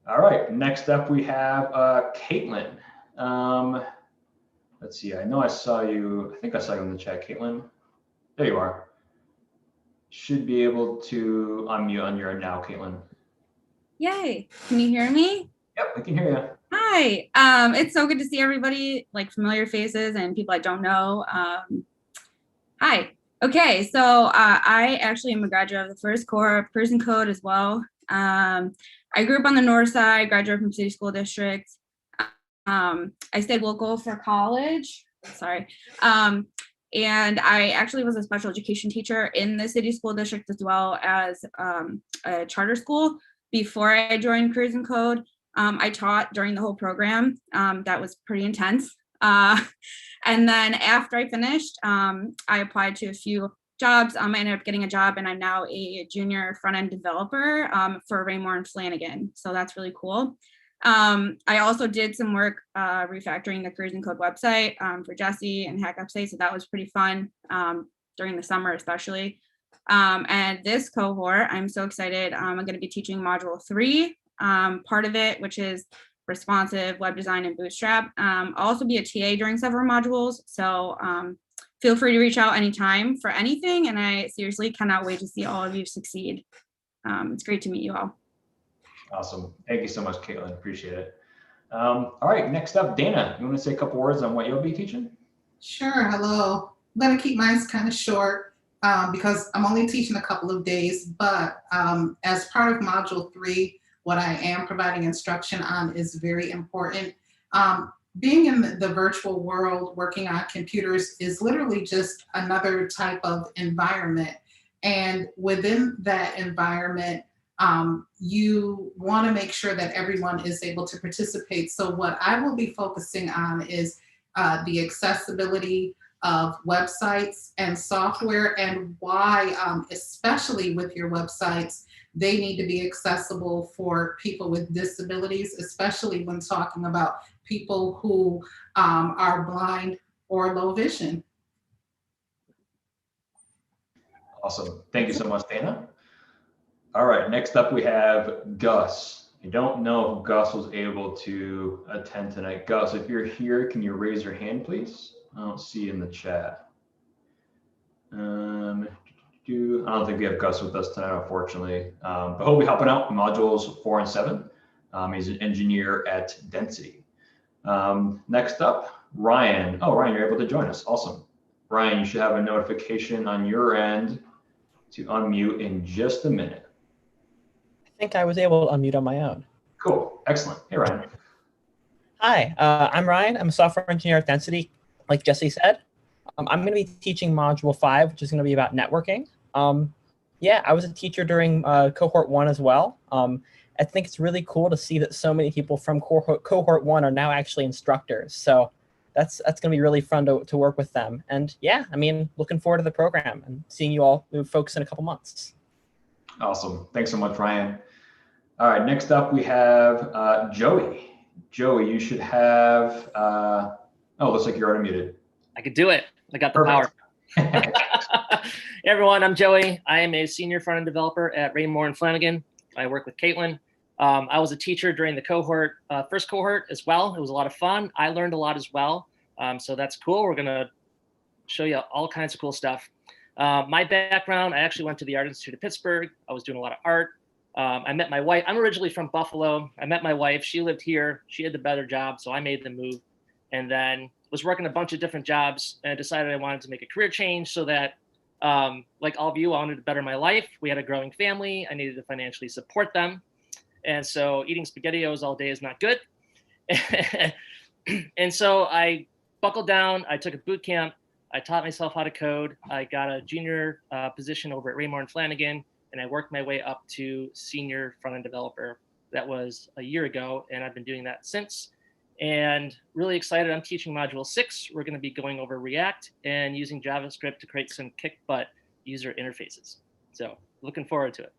All right, next up we have Caitlin. Let's see, I know I saw you, I think I saw you in the chat, Caitlin. There you are. Should be able to unmute on your end now, Caitlin. Yay, can you hear me? Yep, we can hear you. Hi, it's so good to see everybody, like familiar faces and people I don't know. Hi, okay, so I actually am a graduate of the first cohort, Person Code as well. I grew up on the north side, graduated from City School District. I stayed local for college, and I actually was a special education teacher in the City School District as well as a charter school before I joined Careers and Code. I taught during the whole program. That was pretty intense. And then after I finished, I applied to a few jobs. I ended up getting a job, and I'm now a junior front-end developer for Raymore and Flanagan. So that's really cool. I also did some work refactoring the Careers and Code website for Jesse and Upstate. So that was pretty fun during the summer, especially. And this cohort, I'm so excited. I'm going to be teaching module 3, part of it, which is responsive web design and Bootstrap. I'll also be a TA during several modules. So feel free to reach out anytime for anything. And I seriously cannot wait to see all of you succeed. It's great to meet you all. Awesome. Thank you so much, Caitlin. Appreciate it. All right, next up, Dana, you want to say a couple words on what you'll be teaching? Sure. Hello. I'm going to keep mine kind of short because I'm only teaching a couple of days, but as part of Module 3, what I am providing instruction on is very important. Being in the virtual world, working on computers is literally just another type of environment. And within that environment, you want to make sure that everyone is able to participate. So what I will be focusing on is the accessibility of websites and software, and why, especially with your websites, they need to be accessible for people with disabilities, especially when talking about people who are blind or low vision. Awesome. Thank you so much, Dana. All right, next up we have Gus. I don't know if Gus was able to attend tonight. Gus, if you're here, can you raise your hand, please? I don't see you in the chat. I don't think we have Gus with us tonight, unfortunately, but he'll be helping out in modules 4 and 7. He's an engineer at Density. Next up, Ryan. Oh, Ryan, you're able to join us. Awesome. Ryan, you should have a notification on your end to unmute in just a minute. I think I was able to unmute on my own. Cool. Excellent. Hey, Ryan. Hi, I'm Ryan. I'm a software engineer at Density, like Jesse said. I'm going to be teaching Module 5, which is going to be about networking. Yeah, I was a teacher during Cohort 1 as well. I think it's really cool to see that so many people from Cohort 1 are now actually instructors. So that's going to be really fun to work with them. And yeah, I mean, looking forward to the program and seeing you all folks in a couple months. Awesome. Thanks so much, Ryan. All right, next up we have Joey. Joey, you should have, oh, looks like you're already muted. I could do it. I got the power. Hey everyone, I'm Joey. I am a senior front-end developer at Raymore and Flanagan. I work with Caitlin. I was a teacher during the cohort, first cohort as well. It was a lot of fun. I learned a lot as well. So that's cool. We're gonna show you all kinds of cool stuff. My background, I actually went to the Art Institute of Pittsburgh. I was doing a lot of art. I met my wife. I'm originally from Buffalo. I met my wife. She lived here. She had the better job, so I made the move. And then was working a bunch of different jobs and decided I wanted to make a career change so that, like all of you, I wanted to better my life. We had a growing family. I needed to financially support them. And so eating SpaghettiOs all day is not good. And so I buckled down. I took a boot camp. I taught myself how to code. I got a junior position over at Raymore and Flanagan, and I worked my way up to senior front-end developer. That was a year ago, and I've been doing that since. And really excited, I'm teaching Module 6. We're going to be going over React and using JavaScript to create some kick-butt user interfaces. So looking forward to it.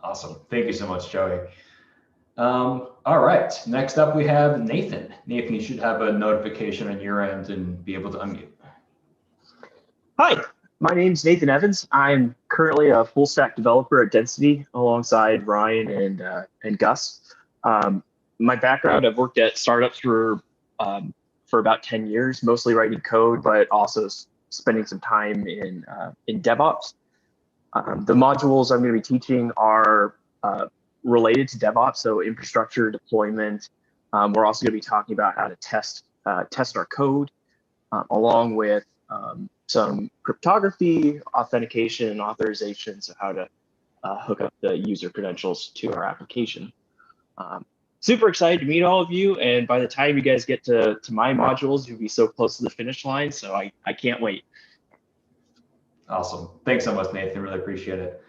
Awesome. Thank you so much, Joey. All right, next up we have Nathan. Nathan, you should have a notification on your end and be able to unmute. Hi, my name's Nathan Evans. I'm currently a full stack developer at Density alongside Ryan and Gus. My background, I've worked at startups for about 10 years, mostly writing code, but also spending some time in DevOps. The modules I'm going to be teaching are related to DevOps, so infrastructure deployment. We're also going to be talking about how to test our code, along with some cryptography, authentication, and authorization, so how to hook up the user credentials to our application. Super excited to meet all of you, and by the time you guys get to my modules, you'll be so close to the finish line, so I can't wait. Awesome. Thanks so much, Nathan. Really appreciate it.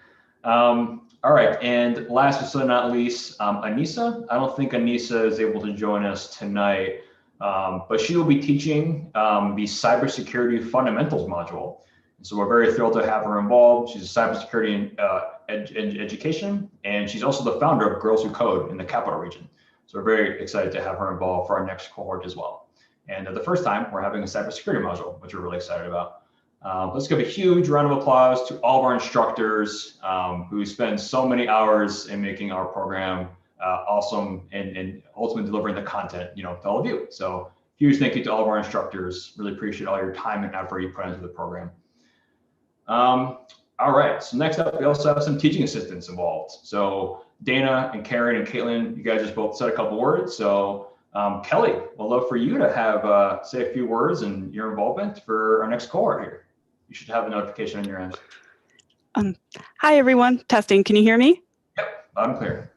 All right, and last but certainly not least, Anissa. I don't think Anissa is able to join us tonight, but she will be teaching the cybersecurity fundamentals module. So we're very thrilled to have her involved. She's a cybersecurity education, and she's also the founder of Girls Who Code in the Capital Region. So we're very excited to have her involved for our next cohort as well. And the first time we're having a cybersecurity module, which we're really excited about. Let's give a huge round of applause to all of our instructors who spend so many hours in making our program awesome and ultimately delivering the content, to all of you. So huge thank you to all of our instructors. Really appreciate all your time and effort you put into the program. All right, so next up, we also have some teaching assistants involved. So Dana and Karen and Caitlin, you guys just both said a couple words. So Kelly, we'd love for you to have say a few words and your involvement for our next cohort here. You should have a notification on your end. Hi, everyone. Testing. Can you hear me? Yep, loud and clear.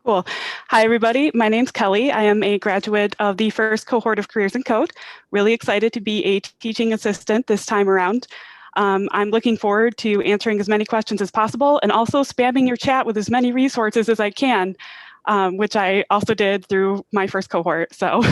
Cool. Hi, everybody. My name's Kelly. I am a graduate of the first cohort of Careers in Code. Really excited to be a teaching assistant this time around. I'm looking forward to answering as many questions as possible and also spamming your chat with as many resources as I can, which I also did through my first cohort. So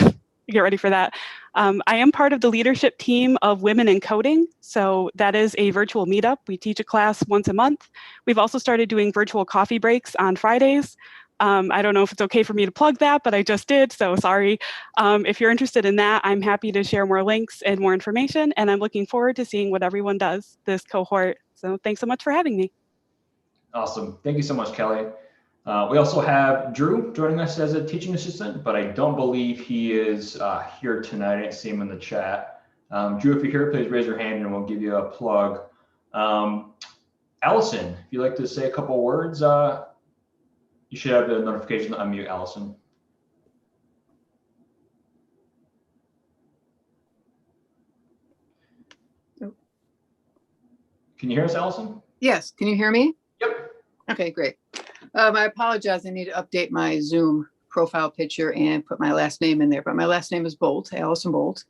get ready for that. I am part of the leadership team of Women in Coding. So that is a virtual meetup. We teach a class once a month. We've also started doing virtual coffee breaks on Fridays. I don't know if it's okay for me to plug that, but I just did, so sorry. If you're interested in that, I'm happy to share more links and more information, and I'm looking forward to seeing what everyone does this cohort. So thanks so much for having me. Awesome. Thank you so much, Kelly. We also have Drew joining us as a teaching assistant, but I don't believe he is here tonight. I didn't see him in the chat. Drew, if you're here, please raise your hand and we'll give you a plug. Allison, if you'd like to say a couple words, you should have the notification to unmute, Allison. Can you hear us, Allison? Yes, can you hear me? Yep. Okay, great. I apologize, I need to update my Zoom profile picture and put my last name in there, but my last name is Bolt, Allison Bolt.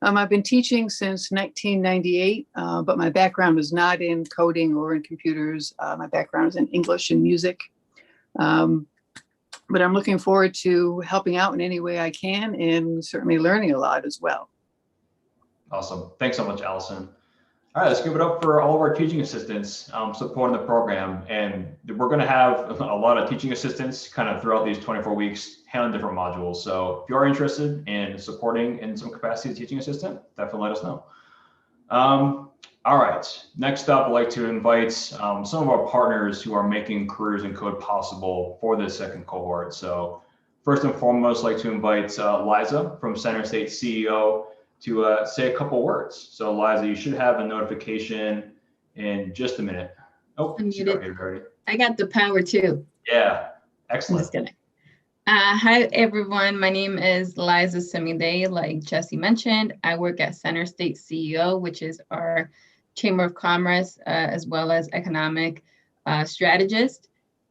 I've been teaching since 1998, but my background is not in coding or in computers. My background is in English and music. But I'm looking forward to helping out in any way I can and certainly learning a lot as well. Awesome. Thanks so much, Allison. All right, let's give it up for all of our teaching assistants supporting the program. And we're going to have a lot of teaching assistants kind of throughout these 24 weeks handling different modules. So if you are interested in supporting in some capacity as a teaching assistant, definitely let us know. All right, next up, I'd like to invite some of our partners who are making Careers in Code possible for this second cohort. So first and foremost, I'd like to invite Liza from Center State CEO to say a couple words. So Liza, you should have a notification in just a minute. Oh, she's already. I got the power too. Yeah, excellent. I'm just kidding. Hi, everyone. My name is Liza Semide. Like Jesse mentioned, I work at Center State CEO, which is our Chamber of Commerce, as well as economic strategist.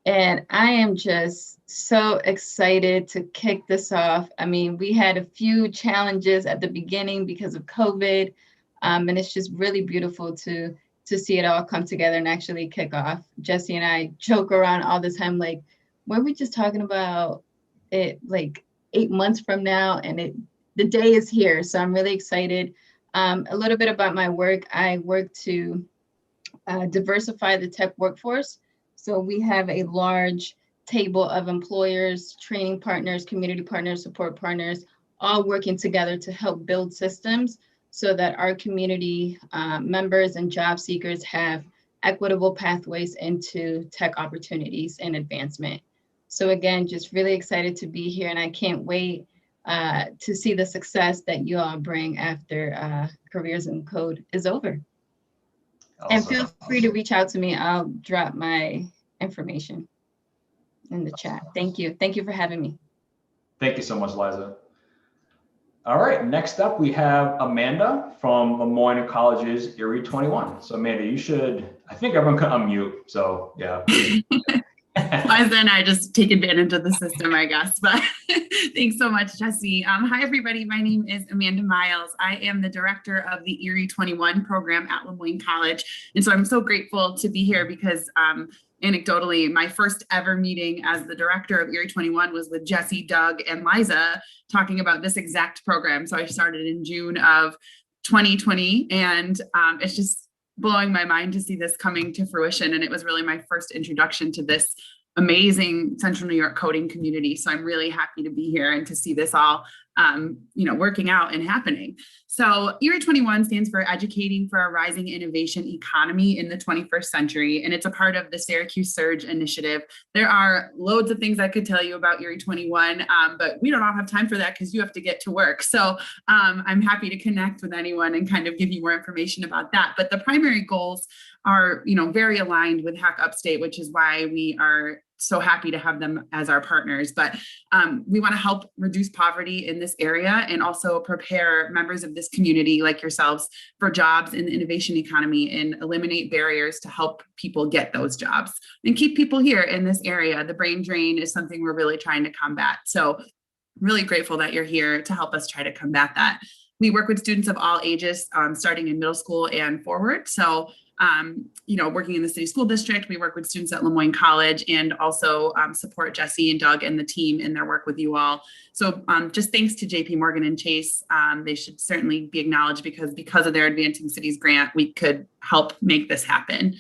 And I am just so excited to kick this off. I mean, we had a few challenges at the beginning because of COVID, and it's just really beautiful to see it all come together and actually kick off. Jesse and I joke around all the time, like, weren't we just talking about it like 8 months from now? And the day is here, so I'm really excited. A little bit about my work. I work to diversify the tech workforce. So we have a large table of employers, training partners, community partners, support partners, all working together to help build systems so that our community members and job seekers have equitable pathways into tech opportunities and advancement. So again, just really excited to be here, and I can't wait to see the success that you all bring after Careers in Code is over. Awesome. And feel free to reach out to me. I'll drop my information in the chat. Thank you. Thank you for having me. Thank you so much, Liza. All right, next up we have Amanda from Lemoyne College's Erie 21. So Amanda, you should, I think everyone can unmute. So yeah. Liza and I just take advantage of the system, I guess. But thanks so much, Jesse. Hi, everybody. My name is Amanda Miles. I am the director of the Erie 21 program at Lemoyne College. And so I'm so grateful to be here because anecdotally, my first ever meeting as the director of Erie 21 was with Jesse, Doug, and Liza talking about this exact program. So I started in June of 2020, and it's just blowing my mind to see this coming to fruition. And it was really my first introduction to this amazing Central New York coding community. So I'm really happy to be here and to see this all working out and happening. So ERA 21 stands for Educating for a Rising Innovation Economy in the 21st Century, and it's a part of the Syracuse Surge Initiative. There are loads of things I could tell you about ERA 21, but we don't all have time for that because you have to get to work. So I'm happy to connect with anyone and kind of give you more information about that. But the primary goals are, very aligned with Hack Upstate, which is why we are so happy to have them as our partners. But we want to help reduce poverty in this area and also prepare members of this community like yourselves for jobs in the innovation economy and eliminate barriers to help people get those jobs and keep people here in this area. The brain drain is something we're really trying to combat. So really grateful that you're here to help us try to combat that. We work with students of all ages, starting in middle school and forward. So working in the city school district, we work with students at Lemoyne College and also support Jesse and Doug and the team in their work with you all. So just thanks to JP Morgan and Chase. They should certainly be acknowledged because of their Advancing Cities grant, we could help make this happen.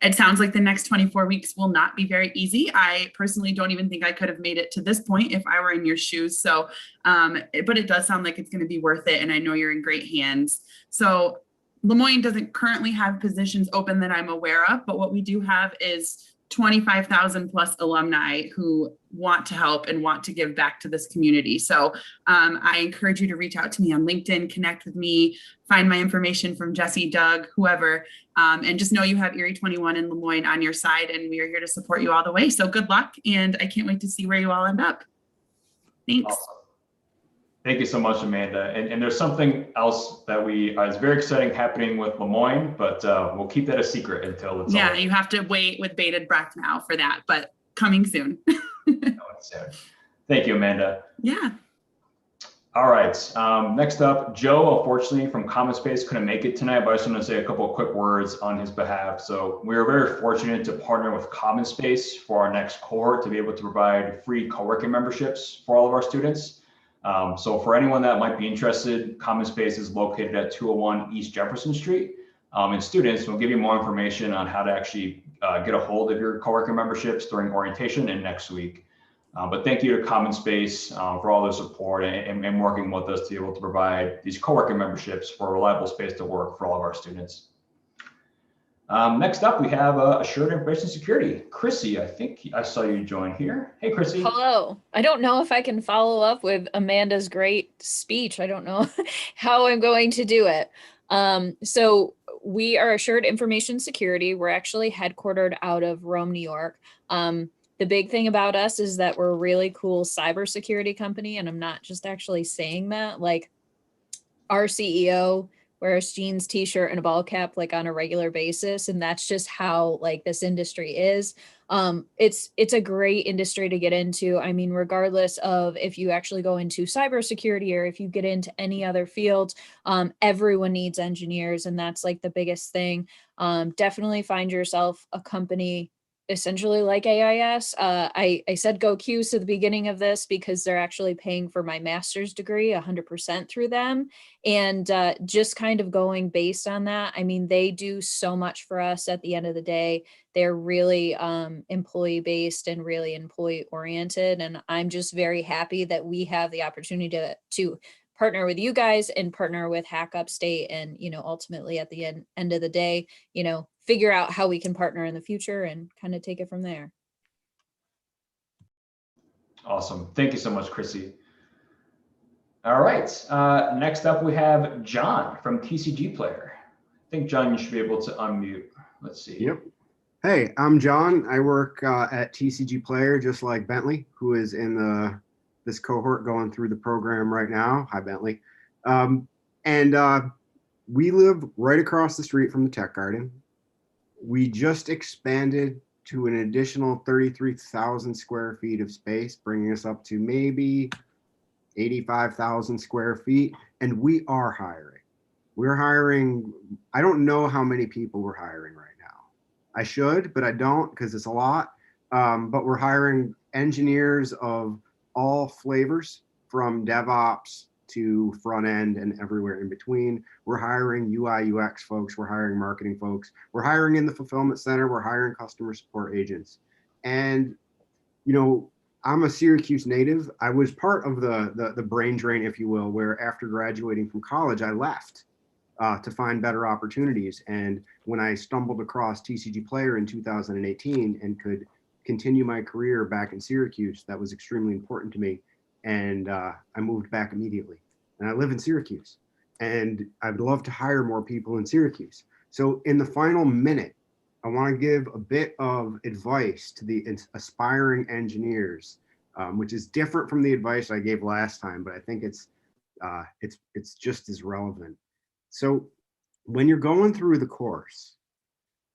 It sounds like the next 24 weeks will not be very easy. I personally don't even think I could have made it to this point if I were in your shoes. So, but it does sound like it's going to be worth it. And I know you're in great hands. So Lemoyne doesn't currently have positions open that I'm aware of, but what we do have is 25,000 plus alumni who want to help and want to give back to this community. So I encourage you to reach out to me on LinkedIn, connect with me, find my information from Jesse, Doug, whoever, and just know you have ERA 21 and Lemoyne on your side, and we are here to support you all the way. So good luck, and I can't wait to see where you all end up. Thanks. Awesome. Thank you so much, Amanda. And there's something else that is very exciting happening with Lemoyne, but we'll keep that a secret until it's you have to wait with bated breath now for that, but coming soon. Thank you, Amanda. Yeah. All right. Next up, Joe, unfortunately from Common Space couldn't make it tonight, but I just want to say a couple of quick words on his behalf. So we are very fortunate to partner with Common Space for our next cohort to be able to provide free co-working memberships for all of our students. So for anyone that might be interested, Common Space is located at 201 East Jefferson Street. And students will give you more information on how to actually get a hold of your co-working memberships during orientation and next week. But thank you to Common Space for all their support and working with us to be able to provide these co-working memberships for a reliable space to work for all of our students. Next up, we have Assured Information Security. Chrissy, I think I saw you join here. Hey, Chrissy. Hello. I don't know if I can follow up with Amanda's great speech. I don't know how I'm going to do it. So we are Assured Information Security. We're actually headquartered out of Rome, New York. The big thing about us is that we're a really cool cybersecurity company. And I'm not just actually saying that. Like, our CEO wears jeans, t-shirt, and a ball cap like on a regular basis. And that's just how like this industry is. It's a great industry to get into. I mean, regardless of if you actually go into cybersecurity or if you get into any other field, everyone needs engineers. And that's like the biggest thing. Definitely find yourself a company essentially like AIS. I said go Qs to the beginning of this because they're actually paying for my master's degree 100% through them. And just kind of going based on that, I mean, they do so much for us at the end of the day. They're really employee based and really employee oriented. And I'm just very happy that we have the opportunity to partner with you guys and partner with Hack Upstate. And, ultimately at the end of the day, figure out how we can partner in the future and kind of take it from there. Awesome. Thank you so much, Chrissy. All right. Next up, we have John from TCG Player. I think, John, you should be able to unmute. Let's see. Yep. Hey, I'm John. I work at TCG Player, just like Bentley, who is in this cohort going through the program right now. Hi, Bentley. We live right across the street from the Tech Garden. We just expanded to an additional 33,000 square feet of space, bringing us up to maybe 85,000 square feet. And we are hiring. We're hiring. I don't know how many people we're hiring right now. I should, but I don't because it's a lot. But we're hiring engineers of all flavors, from DevOps to front end and everywhere in between. We're hiring UI, UX folks. We're hiring marketing folks. We're hiring in the fulfillment center. We're hiring customer support agents. And, I'm a Syracuse native. I was part of the brain drain, if you will, where after graduating from college, I left to find better opportunities. And when I stumbled across TCG Player in 2018 and could continue my career back in Syracuse, that was extremely important to me. And I moved back immediately. And I live in Syracuse. And I'd love to hire more people in Syracuse. So in the final minute, I want to give a bit of advice to the aspiring engineers, which is different from the advice I gave last time, but I think it's just as relevant. So when you're going through the course,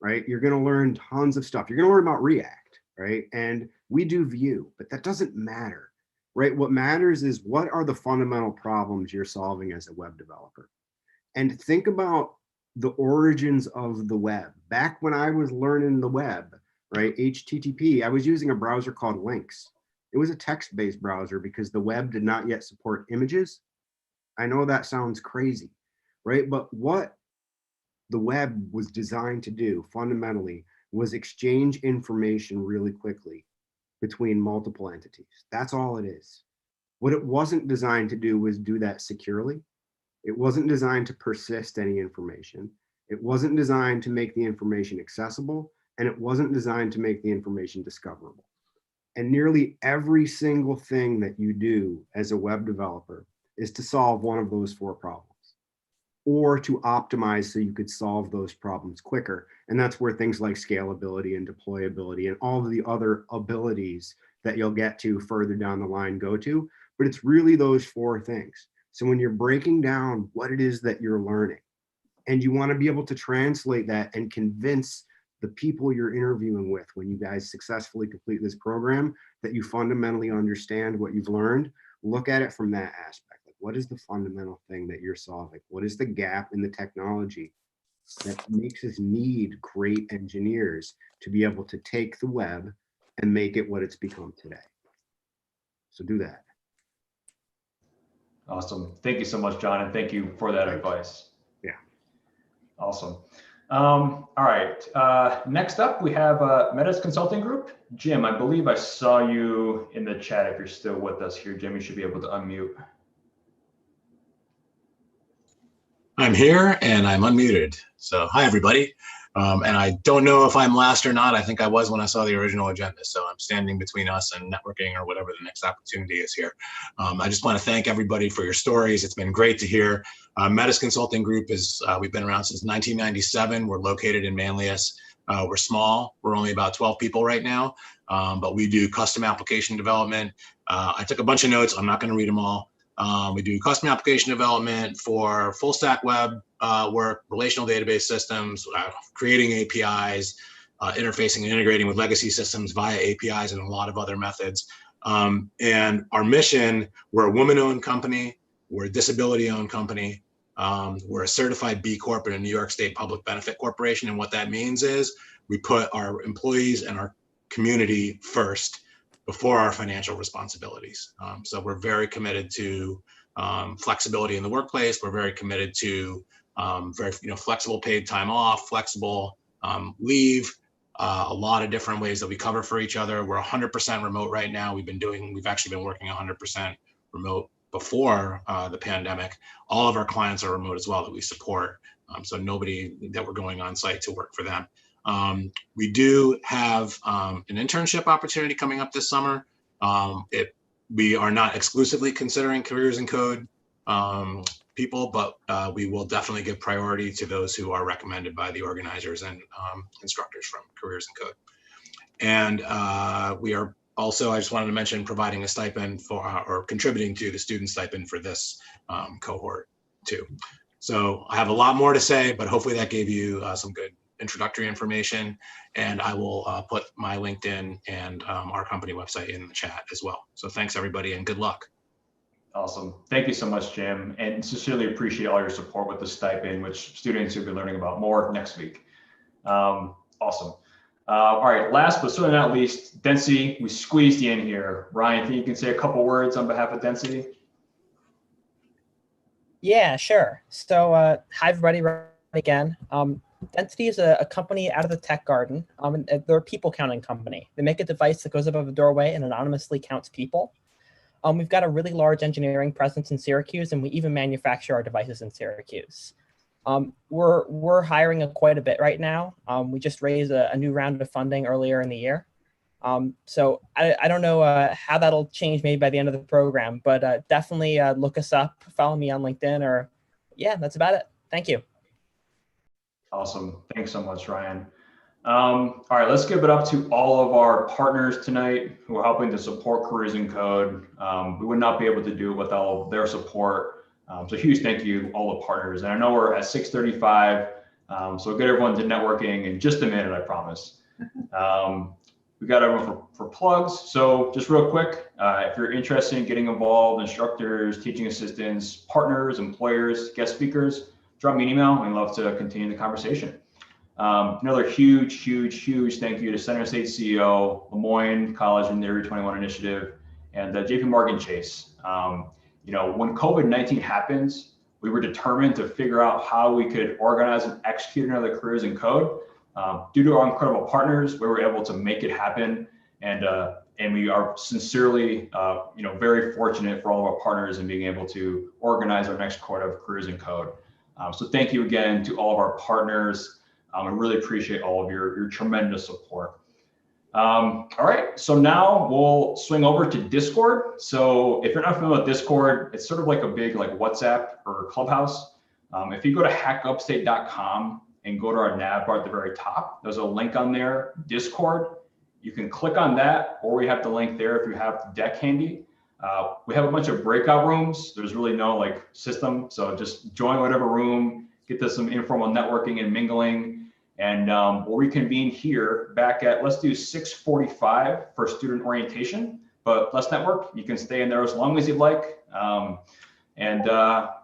right, you're going to learn tons of stuff. You're going to learn about React, right? And we do Vue, but that doesn't matter, right? What matters is what are the fundamental problems you're solving as a web developer? And think about the origins of the web. Back when I was learning the web, right, HTTP, I was using a browser called Lynx. It was a text-based browser because the web did not yet support images. I know that sounds crazy, right? But what the web was designed to do fundamentally was exchange information really quickly between multiple entities. That's all it is. What it wasn't designed to do was do that securely. It wasn't designed to persist any information. It wasn't designed to make the information accessible, and it wasn't designed to make the information discoverable. And nearly every single thing that you do as a web developer is to solve one of those four problems, or to optimize so you could solve those problems quicker. And that's where things like scalability and deployability and all of the other abilities that you'll get to further down the line go to. But it's really those four things. So when you're breaking down what it is that you're learning, and you want to be able to translate that and convince the people you're interviewing with when you guys successfully complete this program that you fundamentally understand what you've learned, look at it from that aspect. Like, what is the fundamental thing that you're solving? What is the gap in the technology that makes us need great engineers to be able to take the web and make it what it's become today? So do that. Awesome. Thank you so much, John, and thank you for that advice. Yeah. Awesome. All right. Next up, we have Metas Consulting Group. Jim, I believe I saw you in the chat. If you're still with us here, Jim, you should be able to unmute. I'm here and I'm unmuted. So hi, everybody. And I don't know if I'm last or not. I think I was when I saw the original agenda. So I'm standing between us and networking or whatever the next opportunity is here. I just want to thank everybody for your stories. It's been great to hear. Metas Consulting Group is, we've been around since 1997. We're located in Manlius. We're small. We're only about 12 people right now, but we do custom application development. I took a bunch of notes. I'm not going to read them all. We do custom application development for full stack web work, relational database systems, creating APIs, interfacing and integrating with legacy systems via APIs and a lot of other methods. And our mission, we're a woman-owned company, we're a disability-owned company, we're a certified B Corp in a New York State Public Benefit Corporation. And what that means is we put our employees and our community first before our financial responsibilities. So we're very committed to flexibility in the workplace. We're very committed to very flexible paid time off, flexible leave, a lot of different ways that we cover for each other. We're 100% remote right now. We've actually been working 100% remote before the pandemic. All of our clients are remote as well that we support. So nobody that we're going on site to work for them. We do have an internship opportunity coming up this summer. We are not exclusively considering careers in code people, but we will definitely give priority to those who are recommended by the organizers and instructors from careers in code. And we are also, I just wanted to mention, providing a stipend for, or contributing to the student stipend for this cohort too. So I have a lot more to say, but hopefully that gave you some good introductory information, and I will put my LinkedIn and our company website in the chat as well. So thanks everybody and good luck. Awesome. Thank you so much, Jim, and sincerely appreciate all your support with the stipend, which students will be learning about more next week. Awesome. All right, last but certainly not least, Density, we squeezed you in here. Ryan, I think you can say a couple words on behalf of Density. Yeah, sure. So hi everybody, Ryan again. Density is a company out of the tech garden. And they're a people counting company. They make a device that goes above the doorway and anonymously counts people. We've got a really large engineering presence in Syracuse, and we even manufacture our devices in Syracuse. We're hiring quite a bit right now. We just raised a new round of funding earlier in the year. So I don't know how that'll change maybe by the end of the program, but definitely look us up, follow me on LinkedIn, or yeah, that's about it. Thank you. Awesome. Thanks so much, Ryan. All right, let's give it up to all of our partners tonight who are helping to support Careers in Code. We would not be able to do it without all of their support. So huge thank you to all the partners. And I know we're at 6:35, so we'll get everyone to networking in just a minute, I promise. We got everyone for plugs. So just real quick, if you're interested in getting involved, instructors, teaching assistants, partners, employers, guest speakers, drop me an email. We'd love to continue the conversation. Another huge thank you to Center State CEO, Lemoyne College and the Area 21 Initiative, and JP Morgan Chase. When COVID-19 happens, we were determined to figure out how we could organize and execute another Careers in Code. Due to our incredible partners, we were able to make it happen, and we are sincerely, very fortunate for all of our partners in being able to organize our next quarter of Careers in Code. So thank you again to all of our partners. I really appreciate all of your tremendous support. All right, so now we'll swing over to Discord. So if you're not familiar with Discord, it's sort of like a big WhatsApp or Clubhouse. If you go to hackupstate.com and go to our nav bar at the very top, there's a link on there, Discord. You can click on that, or we have the link there if you have the deck handy. We have a bunch of breakout rooms. There's really no system, so just join whatever room, get to some informal networking and mingling, and we'll reconvene here back at, let's do 6:45 for student orientation, but let's network. You can stay in there as long as you'd like,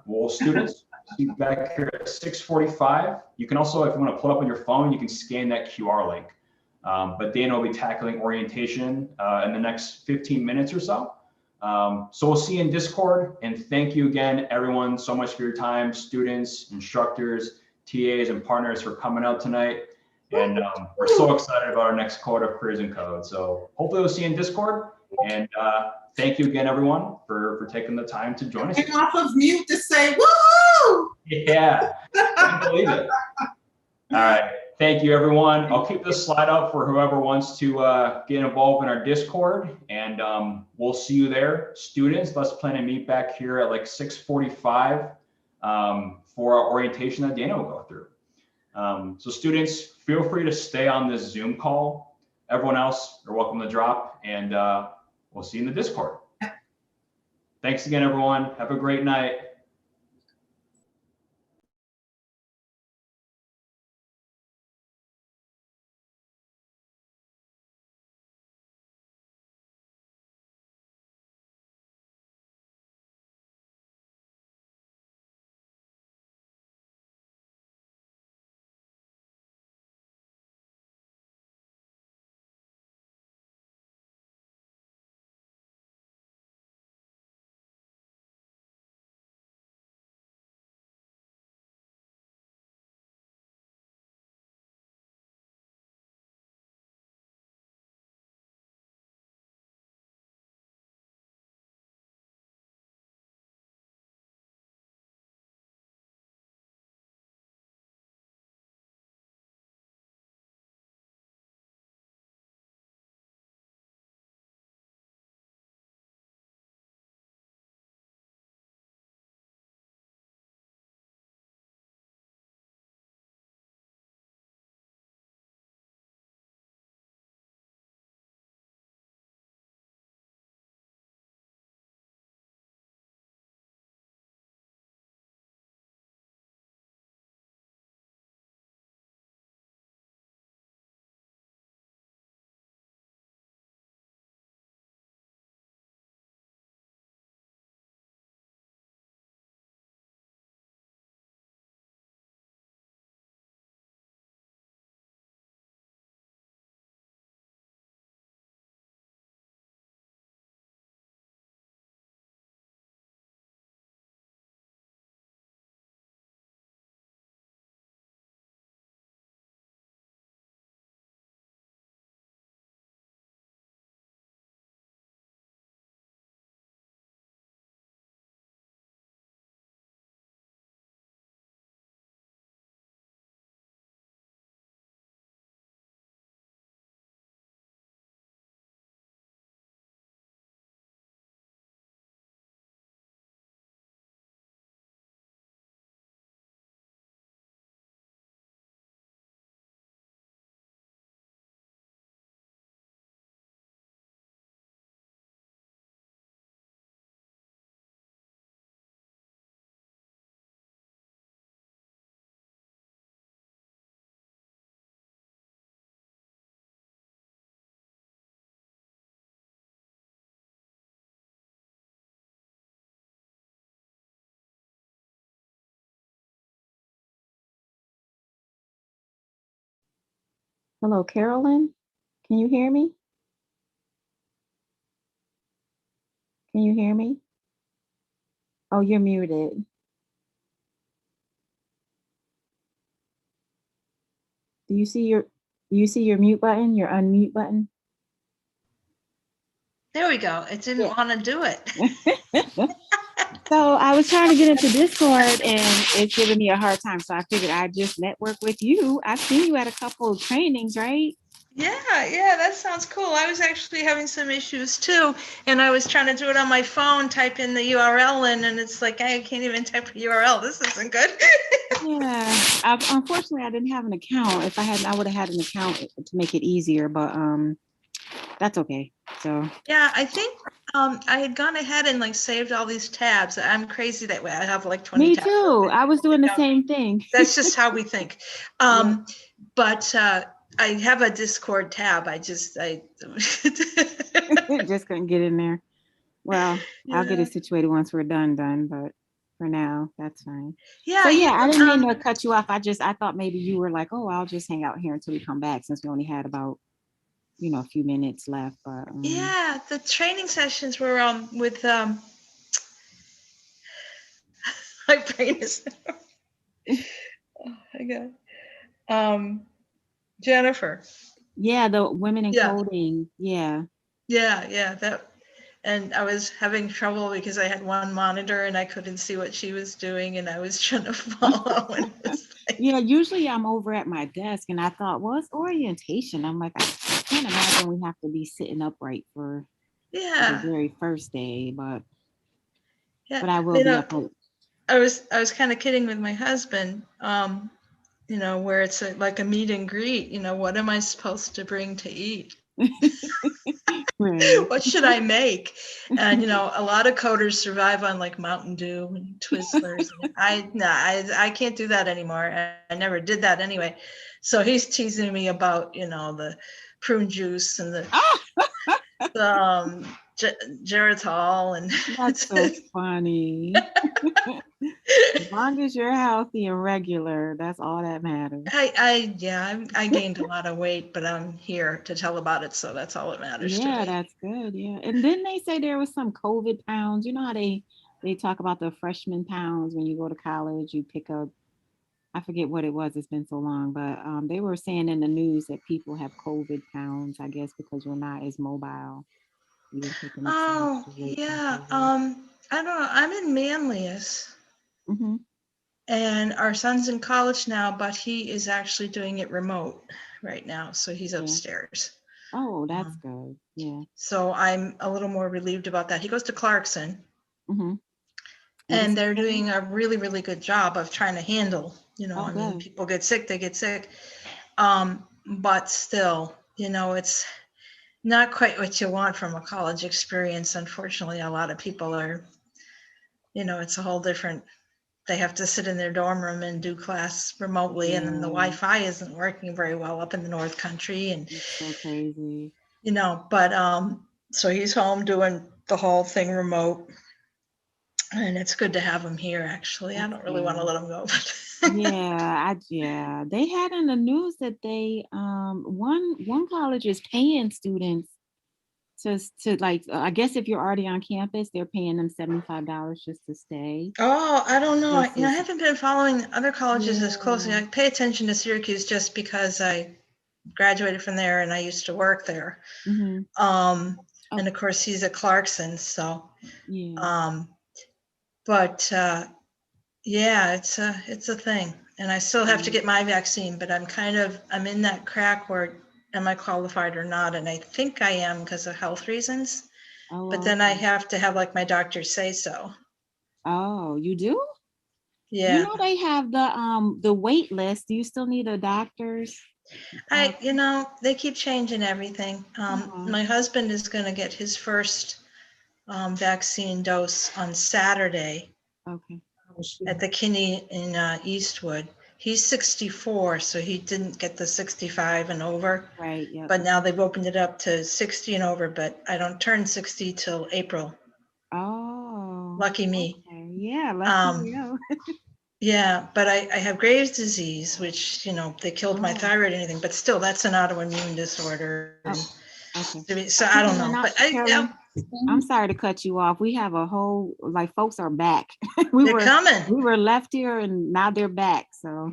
we'll students see you back here at 6:45. You can also, if you want to pull up on your phone, you can scan that QR link. But Dana will be tackling orientation in the next 15 minutes or so. So we'll see you in Discord, and thank you again, everyone, so much for your time, students, instructors, TAs, and partners for coming out tonight. And we're so excited about our next quarter of Careers in Code. So hopefully we'll see you in Discord. And thank you again, everyone, for taking the time to join us. Came off of mute to say, woo! Yeah, I can't believe it. All right. Thank you, everyone. I'll keep this slide up for whoever wants to get involved in our Discord, and we'll see you there. Students, let's plan to meet back here at 6:45 for our orientation that Dana will go through. So students, feel free to stay on this Zoom call. Everyone else, you're welcome to drop, and we'll see you in the Discord. Thanks again, everyone. Have a great night. Hello, Carolyn. Can you hear me? Can you hear me? Oh, you're muted. Do you see your mute button, your unmute button? There we go. It didn't want to do it. So I was trying to get into Discord and it's giving me a hard time. So I figured I'd just network with you. I've seen you at a couple of trainings, right? Yeah, that sounds cool. I was actually having some issues too, and I was trying to do it on my phone, type in the URL in, and it's like I can't even type a URL. This isn't good. Yeah, unfortunately I didn't have an account. If I had, I would have had an account to make it easier, but that's okay. So Yeah, I think I had gone ahead and like saved all these tabs. I'm crazy that way. I have like 20 me tabs. too. I was doing the same thing. That's just how we think. But I have a Discord tab. I just couldn't get in there. Well, I'll get it situated once we're done, but for now, that's fine. Yeah. So yeah, I didn't mean to cut you off. I thought maybe you were like, oh, I'll just hang out here until we come back since we only had about, a few minutes left. But yeah, the training sessions were with my brain is oh my god. Jennifer. Yeah, the women in coding. Yeah. Yeah, that, and I was having trouble because I had one monitor and I couldn't see what she was doing and I was trying to follow. And it was like, yeah, usually I'm over at my desk and I thought, well, it's orientation. I'm like, I can't imagine we have to be sitting upright for the very first day, but I will be up. I was kind of kidding with my husband, where it's like a meet and greet, what am I supposed to bring to eat? Right. What should I make? And a lot of coders survive on like Mountain Dew and Twizzlers. I can't do that anymore. I never did that anyway. So he's teasing me about the prune juice and the Geritol, and that's so funny. As long as you're healthy and regular, that's all that matters. I gained a lot of weight, but I'm here to tell about it, so that's all that matters to me. Yeah, that's good. Yeah, and then they say there was some COVID pounds. You know how they talk about the freshman pounds when you go to college, you pick up. I forget what it was. It's been so long, but they were saying in the news that people have COVID pounds. I guess because you're not as mobile. Oh yeah. I don't know. I'm in Manlius. Mm-hmm. And our son's in college now, but he is actually doing it remote right now. So he's upstairs. Oh, that's good. Yeah. So I'm a little more relieved about that. He goes to Clarkson. Mm-hmm. And they're doing a really, really good job of trying to handle, people get sick, they get sick. But still, it's not quite what you want from a college experience. Unfortunately, a lot of people are, it's a whole different, they have to sit in their dorm room and do class remotely, and then the Wi-Fi isn't working very well up in the North Country, and it's so crazy. But so he's home doing the whole thing remote, and it's good to have him here. Actually, I don't really want to let him go. Yeah, they had in the news that they one college is paying students to like, I guess if you're already on campus, they're paying them $75 just to stay. Oh, I don't know. I haven't been following other colleges as closely. I pay attention to Syracuse just because I graduated from there and I used to work there. Mm-hmm. And of course he's at Clarkson, so it's a thing. And I still have to get my vaccine, but I'm in that crack where am I qualified or not? And I think I am because of health reasons. But then I have to have like my doctor say so. Oh, you do? Yeah. They have the wait list. Do you still need a doctor's? They keep changing everything. My husband is going to get his first vaccine dose on Saturday. Okay. At the Kinney in Eastwood. He's 64, so he didn't get the 65 and over. Right. Yeah. But now they've opened it up to 60 and over, but I don't turn 60 till April. Oh. Lucky me. Okay. Yeah, lucky you. Yeah, but I have Graves' disease, which, you know, they killed my thyroid and anything, but still, that's an autoimmune disorder. Okay. So I don't know. But Carolyn, I'm sorry to cut you off. We have a whole, like, folks are back. They're coming. We were left here and now they're back. So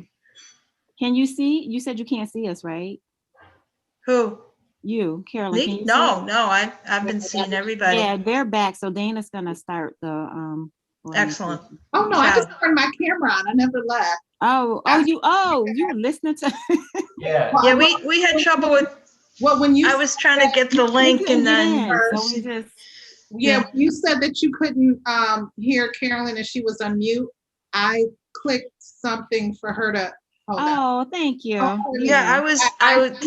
can you see? You said you can't see us, right? Who? You, Carolyn. Can you No, see? no, I've been seeing everybody. Yeah, they're back. So Dana's gonna start the Excellent. Oh no, I just turned my camera on. I never left. You were listening to Yeah. Yeah, we had trouble with when you I was trying to get the link and then when you said that you couldn't hear Carolyn and she was on mute, I clicked something for her to hold on. Oh, thank you. Yeah, I kept